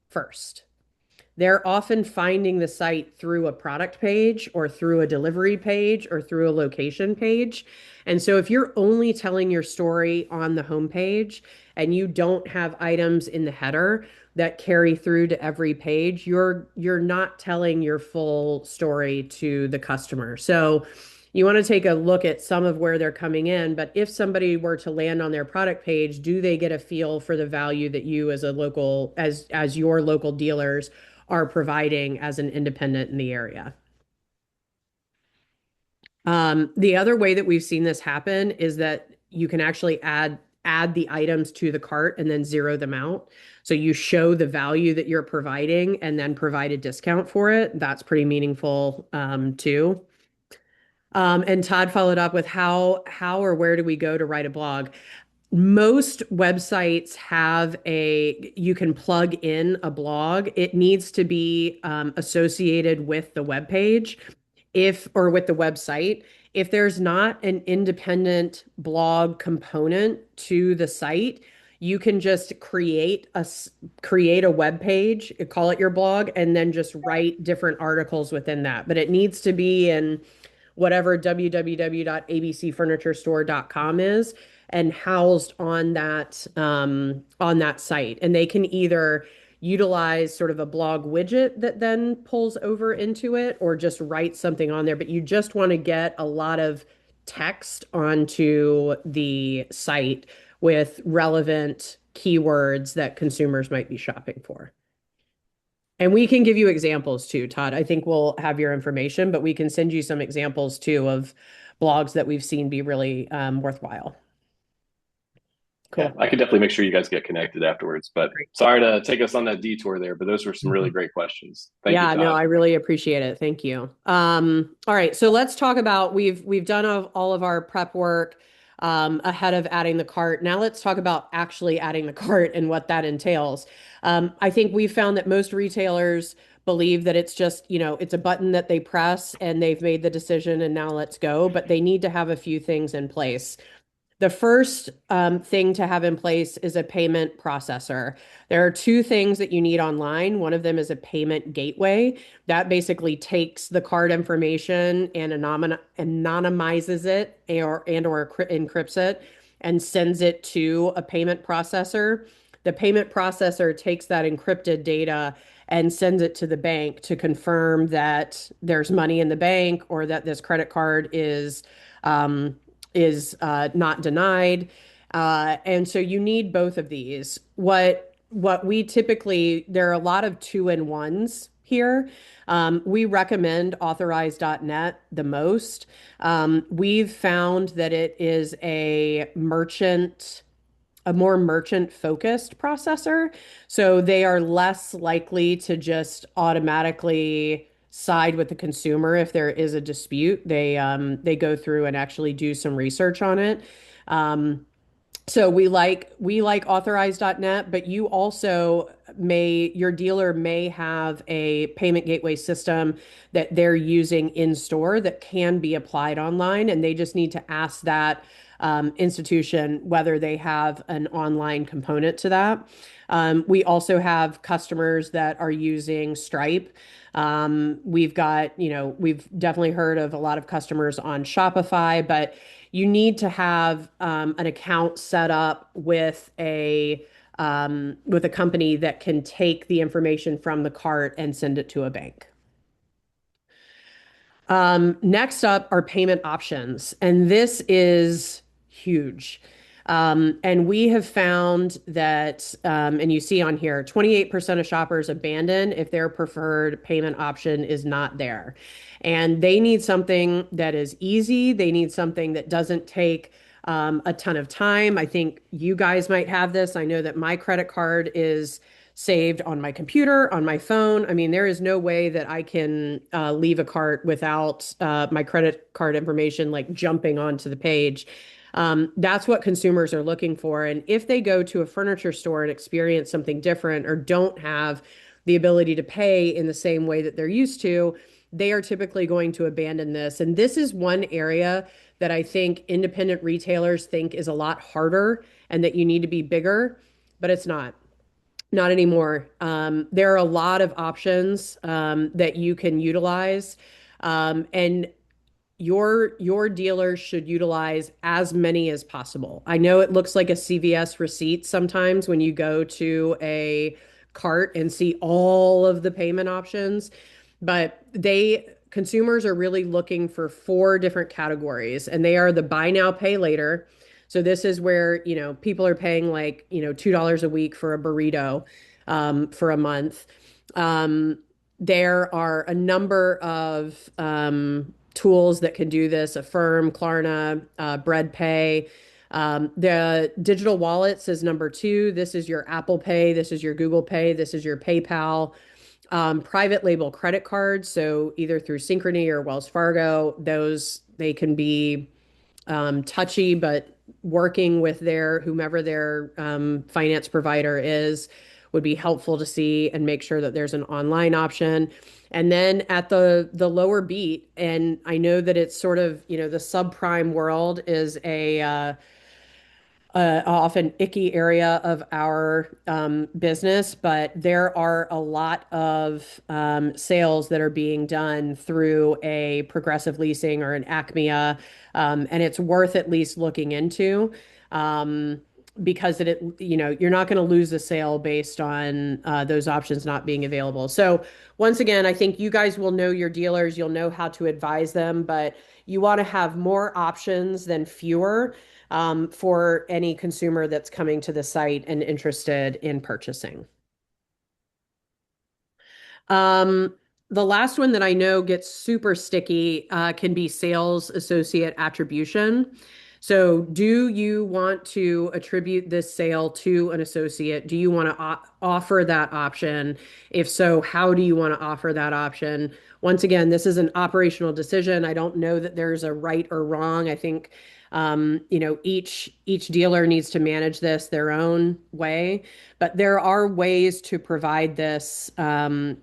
first. They're often finding the site through a product page or through a delivery page or through a location page. And so if you're only telling your story on the homepage and you don't have items in the header that carry through to every page, you're not telling your full story to the customer. So you want to take a look at some of where they're coming in, but if somebody were to land on their product page, do they get a feel for the value that you as a local as your local dealers are providing as an independent in the area? The other way that we've seen this happen is that you can actually add the items to the cart and then zero them out. So you show the value that you're providing and then provide a discount for it. That's pretty meaningful too. And Todd followed up with how or where do we go to write a blog? Most websites have you can plug in a blog. It needs to be associated with the web page or with the website. If there's not an independent blog component to the site, you can just create a web page, call it your blog, and then just write different articles within that. But it needs to be in whatever www.abcfurniturestore.com is and housed on that site. And they can either utilize sort of a blog widget that then pulls over into it or just write something on there. But you just want to get a lot of text onto the site with relevant keywords that consumers might be shopping for. And we can give you examples too, Todd. I think we'll have your information, but we can send you some examples too of blogs that we've seen be really worthwhile. Cool. Yeah, I could definitely make sure you guys get connected afterwards. But Great. sorry to take us on that detour there, but those were some really great questions. Thank you, Yeah, no, Todd. I really appreciate it. Thank you. All right, so let's talk about we've done all of our prep work ahead of adding the cart. Now let's talk about actually adding the cart and what that entails. I think we found that most retailers believe that it's just, it's a button that they press and they've made the decision and now let's go. But they need to have a few things in place. The first thing to have in place is a payment processor. There are two things that you need online. One of them is a payment gateway that basically takes the card information and anonymizes it or encrypts it and sends it to a payment processor. The payment processor takes that encrypted data and sends it to the bank to confirm that there's money in the bank or that this credit card um, is not denied. And so you need both of these. What we typically, there are a lot of two-in-ones here. We recommend authorize.net the most. We've found that it is a more merchant focused processor. So they are less likely to just automatically side with the consumer if there is a dispute. They go through and actually do some research on it. So we like authorize.net, but you also your dealer may have a payment gateway system that they're using in store that can be applied online, and they just need to ask that institution whether they have an online component to that. We also have customers that are using Stripe. We've definitely heard of a lot of customers on Shopify, but you need to have an account set up with a company that can take the information from the cart and send it to a bank. Next up are payment options, and this is huge. And we have found that, and you see on here, 28% of shoppers abandon if their preferred payment option is not there. And they need something that is easy. They need something that doesn't take a ton of time. I think you guys might have this. I know that my credit card is saved on my computer, on my phone. I mean, there is no way that I can leave a cart without my credit card information like jumping onto the page. That's what consumers are looking for. And if they go to a furniture store and experience something different or don't have the ability to pay in the same way that they're used to, they are typically going to abandon this. And this is one area that I think independent retailers think is a lot harder and that you need to be bigger, but it's not. Not anymore. There are a lot of options that you can utilize, and your dealer should utilize as many as possible. I know it looks like a CVS receipt sometimes when you go to a cart and see all of the payment options, but consumers are really looking for four different categories, and they are the buy now, pay later. So this is where, people are paying like, $2 a week for a burrito for a month. There are a number of tools that can do this: Affirm, Klarna, Bread Pay. The digital wallets is number two. This is your Apple Pay. This is your Google Pay. This is your PayPal. Private label credit cards. So either through Synchrony or Wells Fargo, they can be touchy, but working with whomever their finance provider is would be helpful to see and make sure that there's an online option. And then at the lower beat, and I know that it's sort of, the subprime world is a often icky area of our business, but there are a lot of sales that are being done through a Progressive Leasing or an Acmea, and it's worth at least looking into. Because you're not going to lose a sale based on those options not being available. So once again, I think you guys will know your dealers, you'll know how to advise them, but you want to have more options than fewer for any consumer that's coming to the site and interested in purchasing. The last one that I know gets super sticky can be sales associate attribution. So, do you want to attribute this sale to an associate? Do you want to offer that option? If so, how do you want to offer that option? Once again, this is an operational decision. I don't know that there's a right or wrong. I think Each dealer needs to manage this their own way, but there are ways to provide this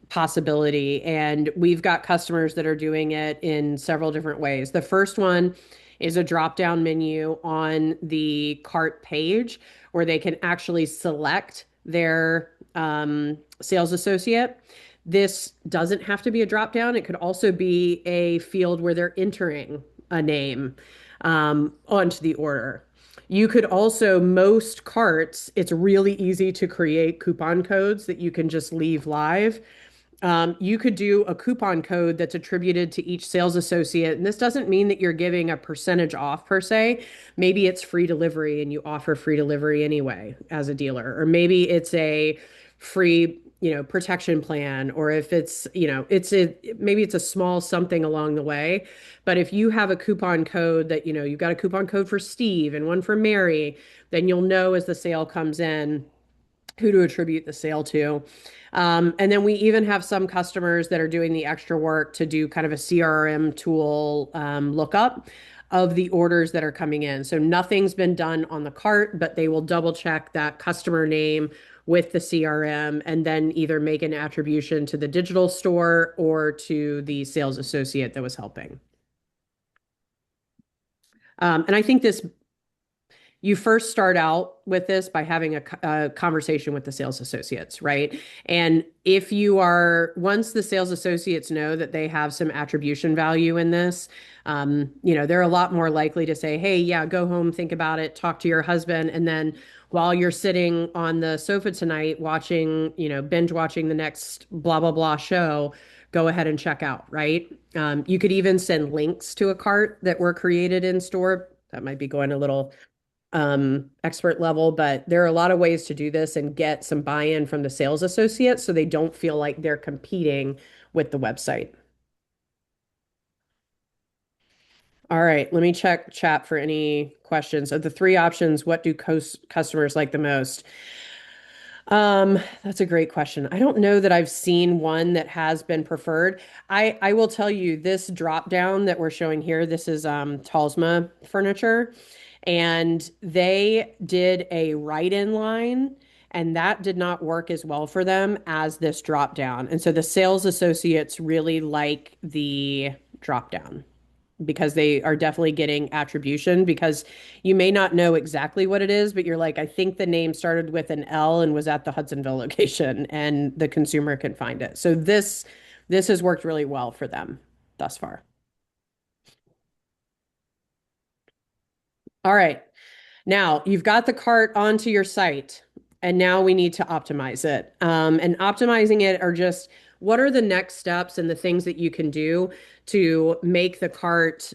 possibility, and we've got customers that are doing it in several different ways. The first one is a drop-down menu on the cart page where they can actually select their sales associate. This doesn't have to be a drop down. It could also be a field where they're entering a name onto the order. You could also, most carts, it's really easy to create coupon codes that you can just leave live. You could do a coupon code that's attributed to each sales associate. And this doesn't mean that you're giving a percentage off per se. Maybe it's free delivery and you offer free delivery anyway as a dealer. Or maybe it's a free, protection plan. Or if it's, maybe it's a small something along the way. But if you have a coupon code that, you've got a coupon code for Steve and one for Mary, then you'll know as the sale comes in who to attribute the sale to. And then we even have some customers that are doing the extra work to do kind of a CRM tool lookup of the orders that are coming in. So nothing's been done on the cart, but they will double check that customer name with the CRM and then either make an attribution to the digital store or to the sales associate that was helping. And I think you first start out with this by having a conversation with the sales associates, right? And once the sales associates know that they have some attribution value in this, they're a lot more likely to say, hey, yeah, go home, think about it, talk to your husband. And then while you're sitting on the sofa tonight watching, binge watching the next blah, blah, blah show, go ahead and check out, right? You could even send links to a cart that were created in store. That might be going a little expert level, but there are a lot of ways to do this and get some buy-in from the sales associates so they don't feel like they're competing with the website. All right, let me check chat for any questions. Of the three options, what do customers like the most? That's a great question. I don't know that I've seen one that has been preferred. I will tell you this drop down that we're showing here, this is Talsma Furniture, and they did a write-in line, and that did not work as well for them as this drop down. And so the sales associates really like the drop down because they are definitely getting attribution because you may not know exactly what it is, but you're like, I think the name started with an L and was at the Hudsonville location and the consumer can find it. So this has worked really well for them thus far. All right. Now you've got the cart onto your site, and now we need to optimize it. And optimizing it are just what are the next steps and the things that you can do to make the cart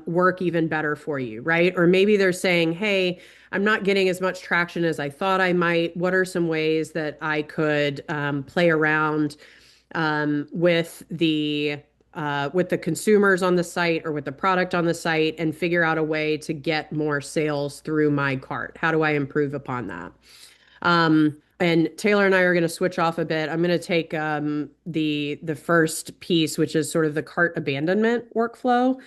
work even better for you, right? Or maybe they're saying, hey, I'm not getting as much traction as I thought I might. What are some ways that I could play around with the consumers on the site or with the product on the site and figure out a way to get more sales through my cart? How do I improve upon that? And Taylor and I are going to switch off a bit. I'm going to take the first piece, which is sort of the cart abandonment workflow.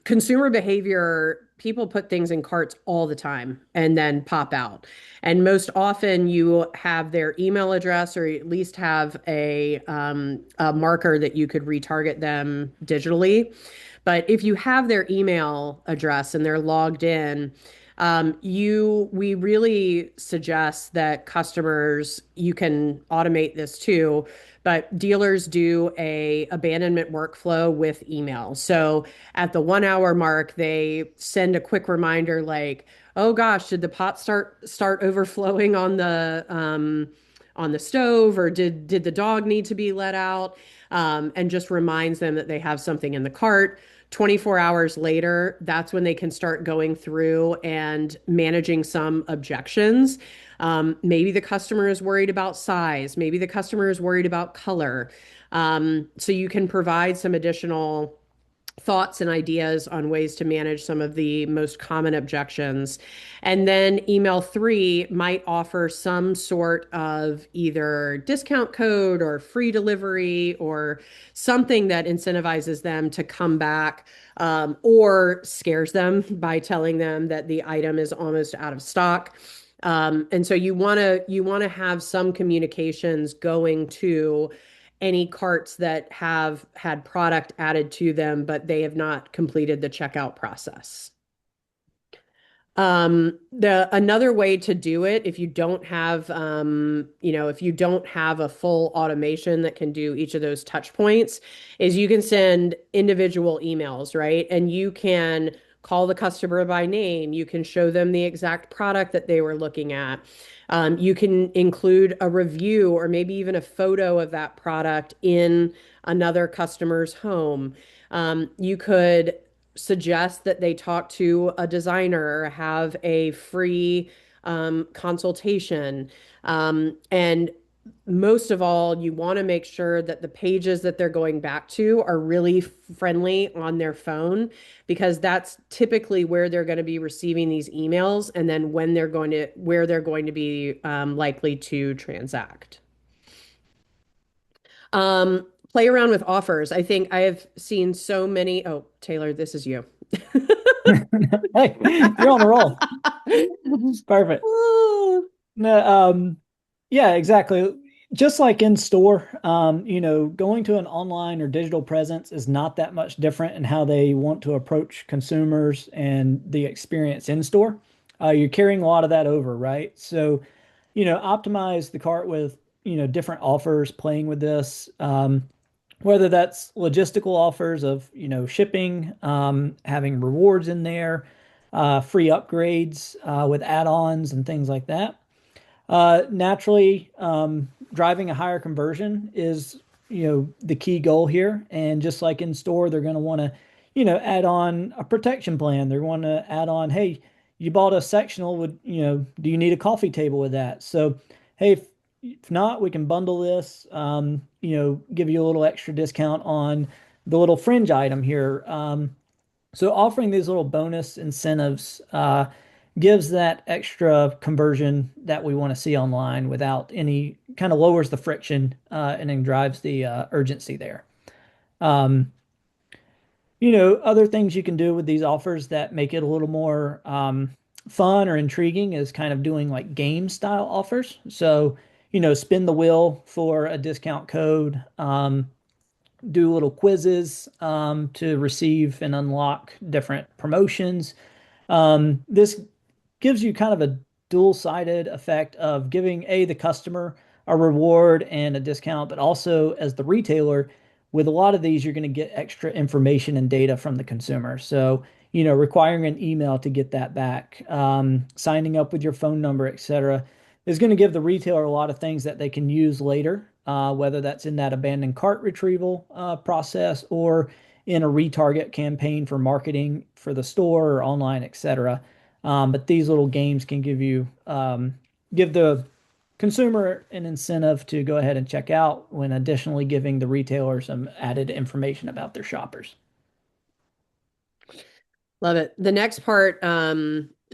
Consumer behavior, people put things in carts all the time and then pop out. And most often you have their email address or at least have a marker that you could retarget them digitally. But if you have their email address and they're logged in, we really suggest that customers, you can automate this too, but dealers do a abandonment workflow with email. So at the 1 hour mark, they send a quick reminder like, oh gosh, did the pot start overflowing on the stove, or did the dog need to be let out? And just reminds them that they have something in the cart. 24 hours later, that's when they can start going through and managing some objections. Maybe the customer is worried about size. Maybe the customer is worried about color. So you can provide some additional thoughts and ideas on ways to manage some of the most common objections. And then email three might offer some sort of either discount code or free delivery or something that incentivizes them to come back, or scares them by telling them that the item is almost out of stock. And so you want to have some communications going to any carts that have had product added to them, but they have not completed the checkout process. The another way to do it, if you don't have, if you don't have a full automation that can do each of those touch points, is you can send individual emails, right? And you can call the customer by name. You can show them the exact product that they were looking at. You can include a review or maybe even a photo of that product in another customer's home. You could suggest that they talk to a designer or have a free consultation. And most of all, you want to make sure that the pages that they're going back to are really friendly on their phone, because that's typically where they're going to be receiving these emails, and then where they're going to be likely to transact. Play around with offers. I think I have seen so many. Oh, Taylor, this is you. Hey, you're on a roll. Perfect. No, yeah, exactly. Just like in store, going to an online or digital presence is not that much different in how they want to approach consumers and the experience in store. You're carrying a lot of that over, right? So, optimize the cart with, different offers, playing with this. Whether that's logistical offers of, shipping, having rewards in there, free upgrades with add-ons and things like that. Naturally, driving a higher conversion is, the key goal here. And just like in store, they're going to want to, add on a protection plan. They're going to add on, hey, you bought a sectional, do you need a coffee table with that? So, hey, if not, we can bundle this, give you a little extra discount on the little fringe item here. So offering these little bonus incentives gives that extra conversion that we want to see online without any kind of lowers the friction and then drives the urgency there. Um, other things you can do with these offers that make it a little more fun or intriguing is kind of doing like game style offers. So, spin the wheel for a discount code, do little quizzes to receive and unlock different promotions. This gives you kind of a dual-sided effect of giving the customer a reward and a discount, but also as the retailer, with a lot of these, you're going to get extra information and data from the consumer. So, requiring an email to get that back, signing up with your phone number, etc., is going to give the retailer a lot of things that they can use later, whether that's in that abandoned cart retrieval process or in a retarget campaign for marketing for the store or online, etc. But these little games can give the consumer an incentive to go ahead and check out, when additionally giving the retailer some added information about their shoppers. Love it. The next part,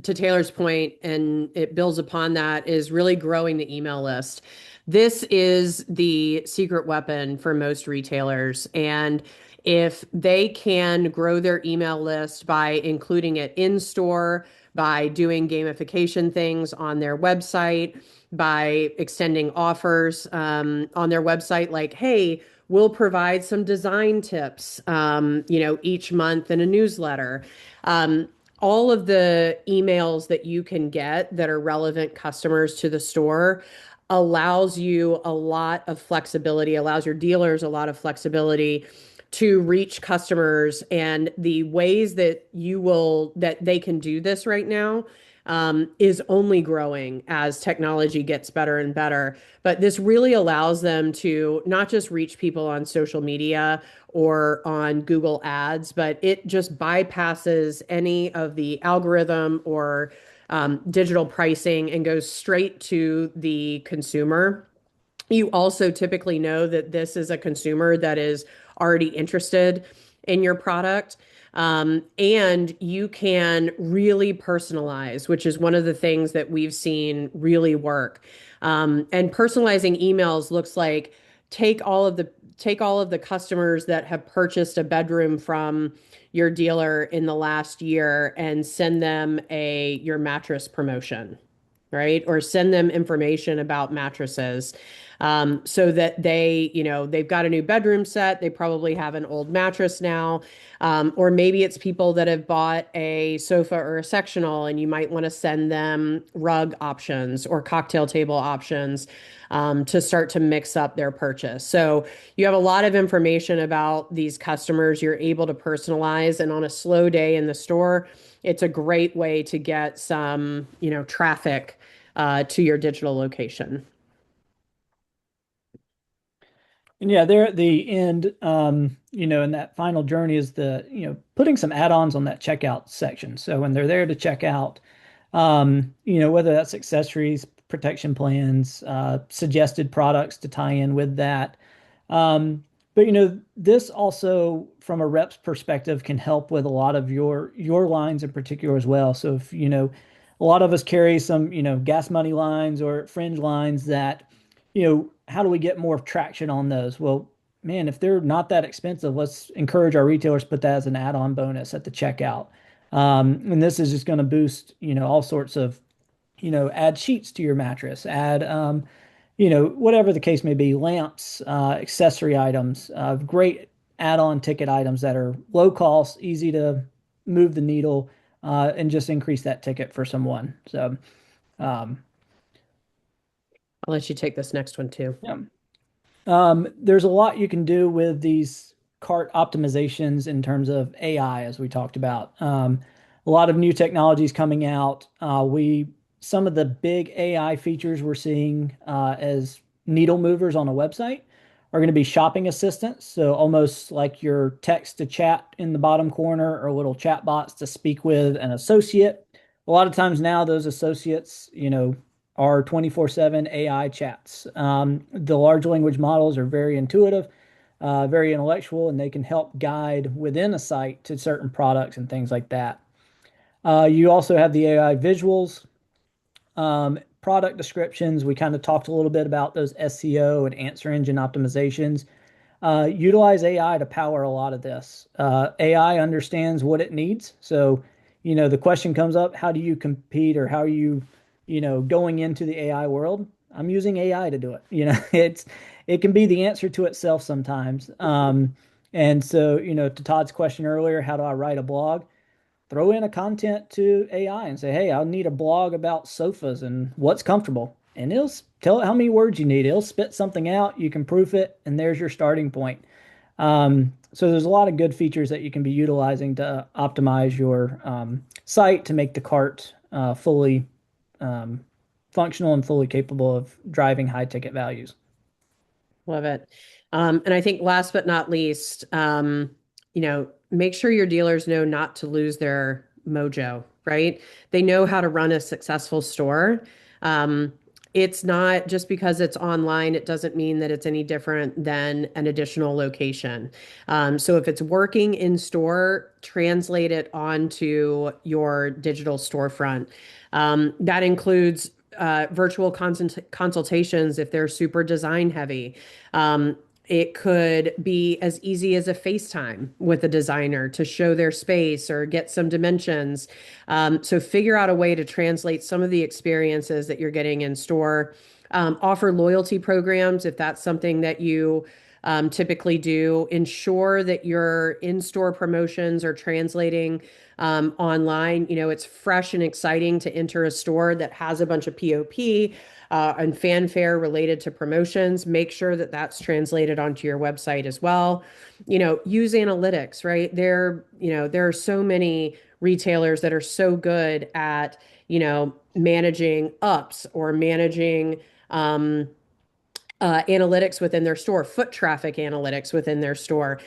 to Taylor's point, and it builds upon that, is really growing the email list. This is the secret weapon for most retailers. And if they can grow their email list by including it in store, by doing gamification things on their website, by extending offers on their website, like, hey, we'll provide some design tips, each month in a newsletter. All of the emails that you can get that are relevant customers to the store allows you a lot of flexibility, allows your dealers a lot of flexibility to reach customers. And the ways that they can do this right now is only growing as technology gets better and better. But this really allows them to not just reach people on social media or on Google Ads, but it just bypasses any of the algorithm or digital pricing and goes straight to the consumer. You also typically know that this is a consumer that is already interested in your product. And you can really personalize, which is one of the things that we've seen really work. And personalizing emails looks like take all of the take all of the customers that have purchased a bedroom from your dealer in the last year and send them a your mattress promotion, right? Or send them information about mattresses, so that they've got a new bedroom set. They probably have an old mattress now. Or maybe it's people that have bought a sofa or a sectional, and you might want to send them rug options or cocktail table options, to start to mix up their purchase. So you have a lot of information about these customers. You're able to personalize, and on a slow day in the store, it's a great way to get some, traffic to your digital location. And yeah, they're at the end, and that final journey is putting some add-ons on that checkout section. So when they're there to check out, whether that's accessories, protection plans, suggested products to tie in with that. But this also, from a rep's perspective, can help with a lot of your lines in particular as well. So if a lot of us carry some gas money lines or fringe lines that how do we get more traction on those? Well, man, if they're not that expensive, let's encourage our retailers to put that as an add-on bonus at the checkout. And this is just going to boost all sorts of add sheets to your mattress, add whatever the case may be, lamps, accessory items, great add-on ticket items that are low cost, easy to move the needle, and just increase that ticket for someone. So, um, I'll let you take this next one too. yeah. There's a lot you can do with these cart optimizations in terms of AI, as we talked about. A lot of new technologies coming out. Some of the big AI features we're seeing as needle movers on a website are going to be shopping assistants. So almost like your text to chat in the bottom corner or little chat bots to speak with an associate. A lot of times now, those associates, are 24/7 AI chats. The large language models are very intuitive, very intellectual, and they can help guide within a site to certain products and things like that. You also have the AI visuals, product descriptions. We kind of talked a little bit about those SEO and answer engine optimizations. Utilize AI to power a lot of this. AI understands what it needs. So, the question comes up, how do you compete, or how are you, going into the AI world? I'm using AI to do it. It can be the answer to itself sometimes. And so, to Todd's question earlier, how do I write a blog? Throw in a content to AI and say, hey, I need a blog about sofas and what's comfortable. And it'll tell it how many words you need. It'll spit something out. You can proof it, and there's your starting point. So there's a lot of good features that you can be utilizing to optimize your site to make the cart fully um, functional and fully capable of driving high ticket values. Love it. And I think last but not least, make sure your dealers know not to lose their mojo, right? They know how to run a successful store. Um, it's not just because it's online, it doesn't mean that it's any different than an additional location. So if it's working in store, translate it onto your digital storefront. That includes virtual consultations if they're super design heavy. It could be as easy as a FaceTime with a designer to show their space or get some dimensions. So figure out a way to translate some of the experiences that you're getting in store. Offer loyalty programs if that's something that you typically do. Ensure that your in-store promotions are translating online. It's fresh and exciting to enter a store that has a bunch of POP and fanfare related to promotions. Make sure that that's translated onto your website as well. Use analytics, right? There are so many retailers that are so good at, managing ups or managing analytics within their store, foot traffic analytics within their store.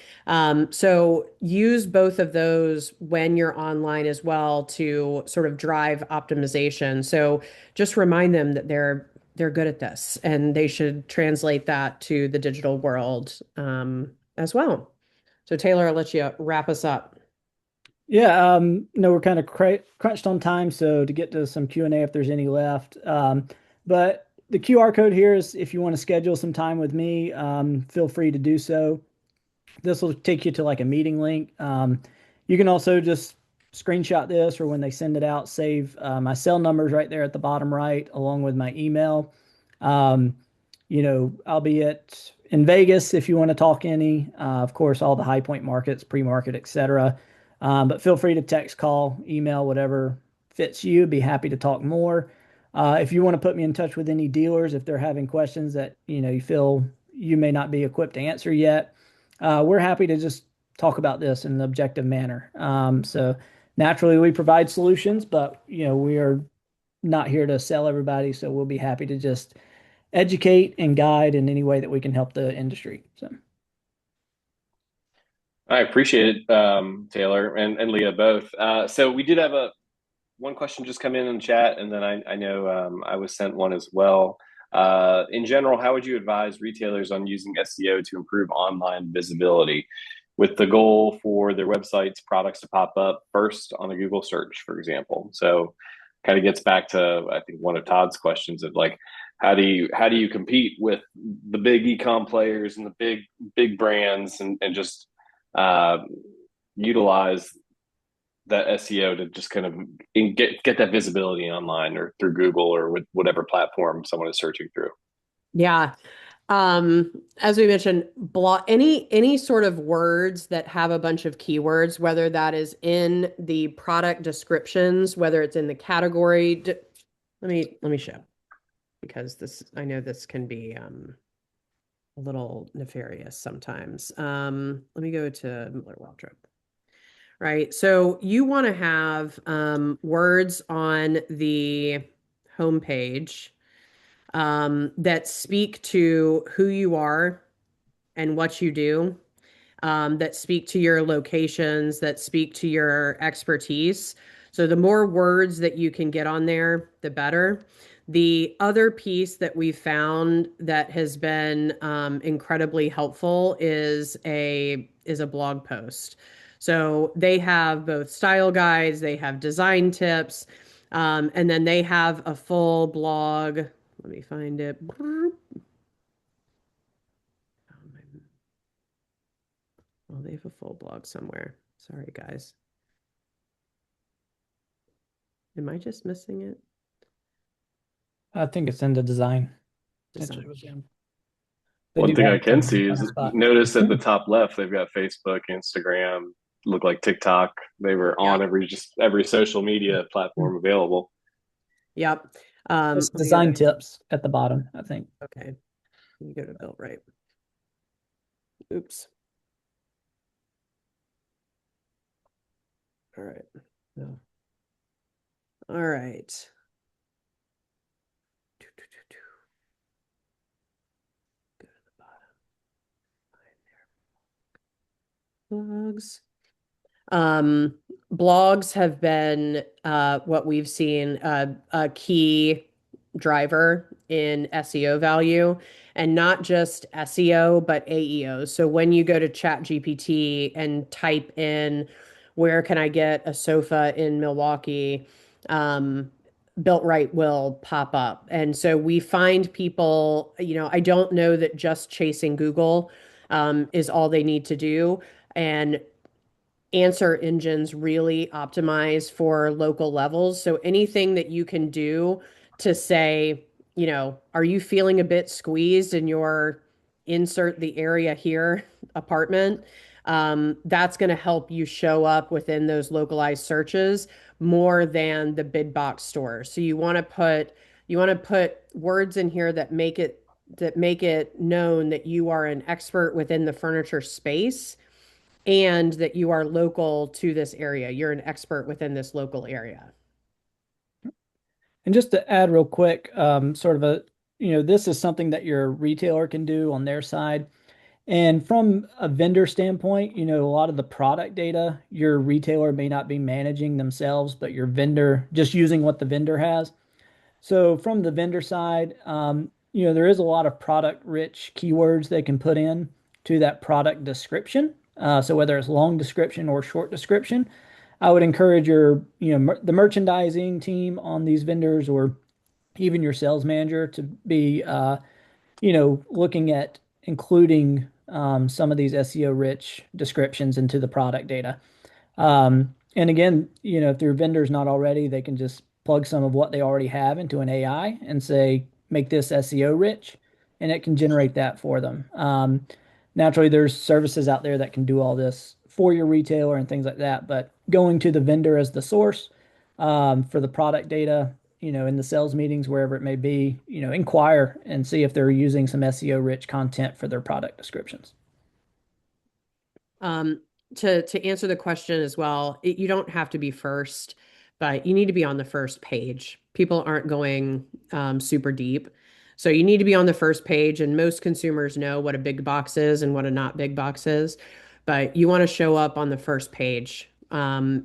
So use both of those when you're online as well to sort of drive optimization. So just remind them that they're good at this and they should translate that to the digital world as well. So Taylor, I'll let you wrap us up. Yeah, no, we're kind of crunched on time, so to get to some Q&A if there's any left. But the QR code here is if you want to schedule some time with me, feel free to do so. This will take you to like a meeting link. You can also just screenshot this or when they send it out, save my cell numbers right there at the bottom right, along with my email. Um, I'll be in Vegas if you want to talk any. Of course, all the high point markets, pre-market, etc. But feel free to text, call, email, whatever fits you. Be happy to talk more. If you want to put me in touch with any dealers, if they're having questions that you feel you may not be equipped to answer yet, we're happy to just talk about this in an objective manner. So naturally, we provide solutions, but we are not here to sell everybody. So we'll be happy to just educate and guide in any way that we can help the industry. So I appreciate it, Taylor and Leah both. So we did have a one question just come in the chat, and then I know I was sent one as well. In general, how would you advise retailers on using SEO to improve online visibility with the goal for their websites, products to pop up first on a Google search, for example? So kind of gets back to, I think, one of Todd's questions of like, how do you compete with the big e-com players and the big brands and just uh, utilize that SEO to just kind of get that visibility online or through Google or with whatever platform someone is searching through. Yeah. As we mentioned, any sort of words that have a bunch of keywords, whether that is in the product descriptions, whether it's in the category. Let me show because this I know this can be a little nefarious sometimes. Let me go to Miller Waltrip. Right. So you want to have words on the homepage that speak to who you are and what you do, that speak to your locations, that speak to your expertise. So the more words that you can get on there, the better. The other piece that we found that has been incredibly helpful is a blog post. So they have both style guides, they have design tips, and then they have a full blog. Let me find it. Well, they have a full blog somewhere. Sorry, guys. Am I just missing it? I think it's in the design. Potentially Design. with them. They One do thing have I it in can the see design is spot. notice at the top left they've got Facebook, Instagram, look like TikTok. They were on Yep. every social media platform available. Yep. It's Let me go design to, tips at the bottom, I think. okay. Let me go to Built Right. Oops. All right. No. All right. Go to the bottom. Blogs. Um, Blogs have been what we've seen a key driver in SEO value, and not just SEO, but AEO. So when you go to ChatGPT and type in, where can I get a sofa in Milwaukee? Um, Built Right will pop up. And so we find people, I don't know that just chasing Google is all they need to do. And answer engines really optimize for local levels. So anything that you can do to say, are you feeling a bit squeezed in your insert the area here apartment? That's going to help you show up within those localized searches more than the bid box stores. So you want to put words in here that make it known that you are an expert within the furniture space and that you are local to this area. You're an expert within this local area. And just to add real quick, sort of this is something that your retailer can do on their side. And from a vendor standpoint, a lot of the product data your retailer may not be managing themselves, but your vendor just using what the vendor has. So from the vendor side, there is a lot of product rich keywords they can put in to that product description. So whether it's long description or short description, I would encourage your, the merchandising team on these vendors or even your sales manager to be, looking at including some of these SEO rich descriptions into the product data. And again, if your vendor's not already, they can just plug some of what they already have into an AI and say, make this SEO rich, and it can generate that for them. Naturally, there's services out there that can do all this for your retailer and things like that, but going to the vendor as the source for the product data, in the sales meetings, wherever it may be, inquire and see if they're using some SEO rich content for their product descriptions. Um, to answer the question as well, you don't have to be first, but you need to be on the first page. People aren't going super deep. So you need to be on the first page, and most consumers know what a big box is and what a not big box is. But you want to show up on the first page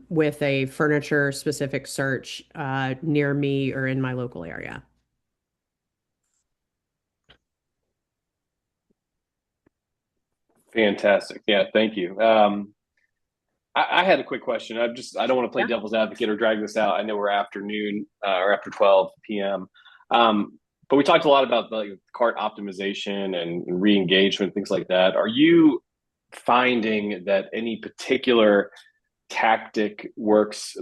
with a furniture specific search near me or in my local area. Fantastic. Yeah, thank you. I had a quick question. I don't want to play Yeah. devil's advocate or drag this out. I know we're afternoon or after 12 p.m. But we talked a lot about the cart optimization and re-engagement, things like that. Are you finding that any particular tactic works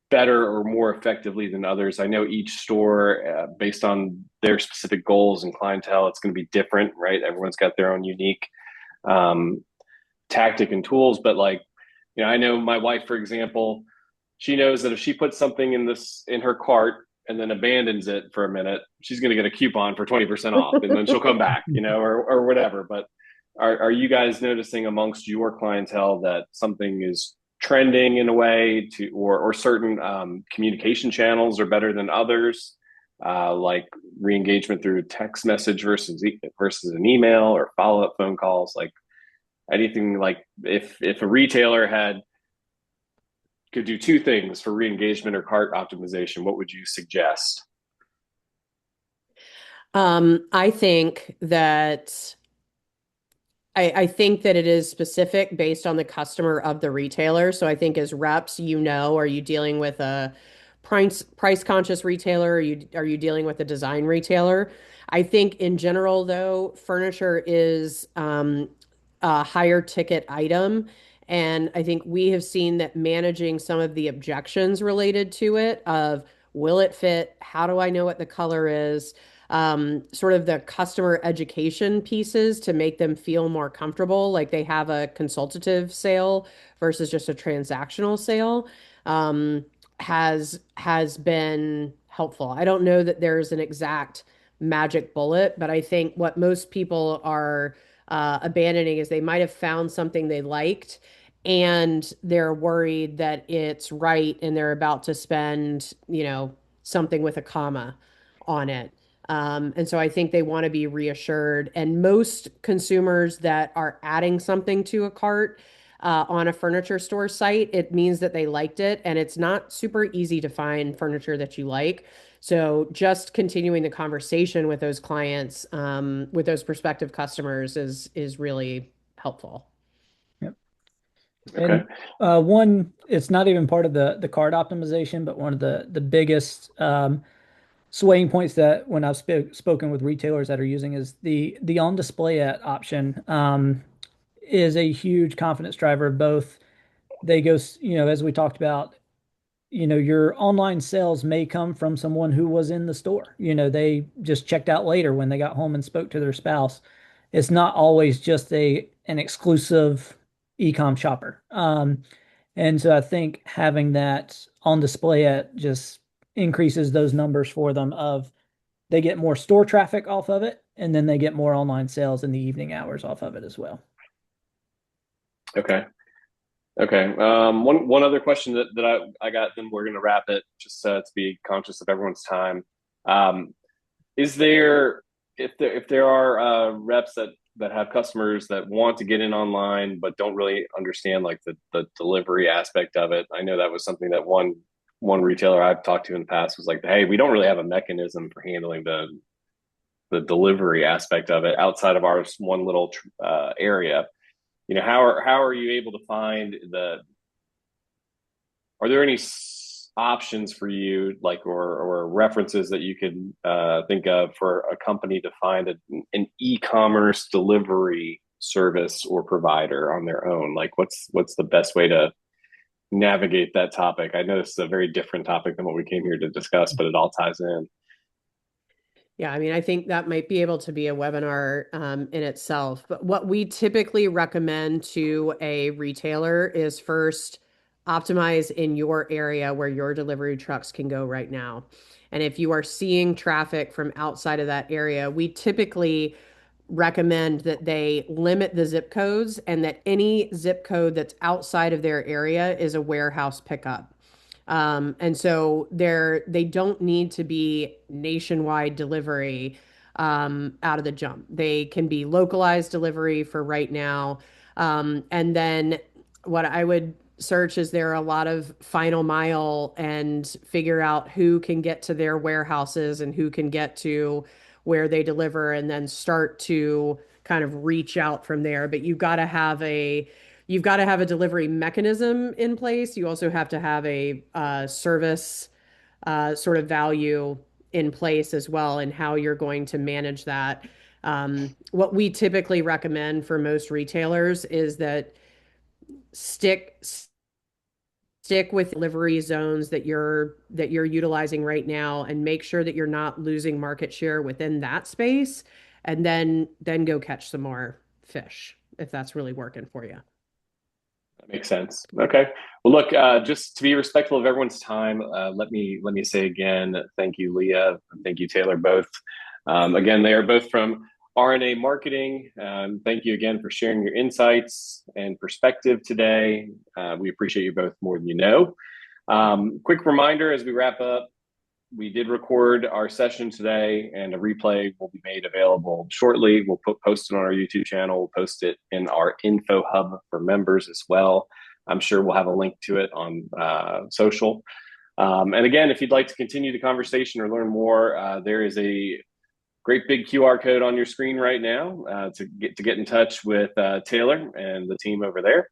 better or more effectively than others? I know each store, based on their specific goals and clientele, it's going to be different, right? Everyone's got their own unique um, tactic and tools. But like, I know my wife, for example, she knows that if she puts something in her cart and then abandons it for a minute, she's going to get a coupon for 20% off, and then she'll come back, or whatever. But are you guys noticing amongst your clientele that something is trending in a way or certain communication channels are better than others? Like re-engagement through text message versus an email or follow-up phone calls, like anything, like if a retailer could do two things for re-engagement or cart optimization, what would you suggest? I think that I think that it is specific based on the customer of the retailer. So I think as reps, are you dealing with a price conscious retailer? Are you dealing with a design retailer? I think in general, though, furniture is a higher ticket item. And I think we have seen that managing some of the objections related to it of will it fit? How do I know what the color is? Sort of the customer education pieces to make them feel more comfortable, like they have a consultative sale versus just a transactional sale, um, has been helpful. I don't know that there's an exact magic bullet, but I think what most people are abandoning is they might have found something they liked and they're worried that it's right and they're about to spend, something with a comma on it. And so I think they want to be reassured. And most consumers that are adding something to a cart on a furniture store site, it means that they liked it. And it's not super easy to find furniture that you like. So just continuing the conversation with those clients, with those prospective customers is really helpful. Yep. Okay. And it's not even part of the card optimization, but one of the biggest swaying points that when I've spoken with retailers that are using is the on display at option is a huge confidence driver. Both they go, as we talked about, your online sales may come from someone who was in the store. They just checked out later when they got home and spoke to their spouse. It's not always just an exclusive e-com shopper. And so I think having that on display at just increases those numbers for them of they get more store traffic off of it, and then they get more online sales in the evening hours off of it as well. Okay. Okay. One other question that I got, then we're going to wrap it, just to be conscious of everyone's time. Um, is there if there are reps that have customers that want to get in online but don't really understand like the delivery aspect of it? I know that was something that one retailer I've talked to in the past was like, hey, we don't really have a mechanism for handling the delivery aspect of it outside of our one little area. how are you able to find are there any options for you, like, or references that you could think of for a company to find an e-commerce delivery service or provider on their own? Like, what's the best way to navigate that topic? I know this is a very different topic than what we came here to discuss, but it all ties in. Yeah, I mean, I think that might be able to be a webinar in itself. But what we typically recommend to a retailer is first optimize in your area where your delivery trucks can go right now. And if you are seeing traffic from outside of that area, we typically recommend that they limit the zip codes and that any zip code that's outside of their area is a warehouse pickup. And so they don't need to be nationwide delivery out of the jump. They can be localized delivery for right now. And then what I would search is there are a lot of final mile and figure out who can get to their warehouses and who can get to where they deliver and then start to kind of reach out from there. But you've got to have a delivery mechanism in place. You also have to have a service sort of value in place as well, and how you're going to manage that. What we typically recommend for most retailers is that stick stick with delivery zones that you're utilizing right now and make sure that you're not losing market share within that space, and then go catch some more fish if that's really working for you. That makes sense. Okay. Well, look, just to be respectful of everyone's time, let me say again, thank you, Leah, and thank you, Taylor, both. Again, they are both from RNA Marketing. Thank you again for sharing your insights and perspective today. We appreciate you both more than you know. Quick reminder as we wrap up, we did record our session today, and a replay will be made available shortly. We'll post it on our YouTube channel. We'll post it in our info hub for members as well. I'm sure we'll have a link to it on social. And again, if you'd like to continue the conversation or learn more, there is a great big QR code on your screen right now to get in touch with Taylor and the team over there.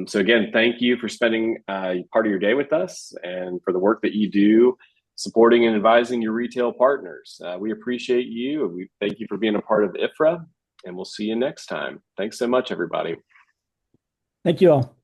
So again, thank you for spending part of your day with us and for the work that you do supporting and advising your retail partners. We appreciate you. We thank you for being a part of IFRA, and we'll see you next time. Thanks so much, everybody. Thank you all.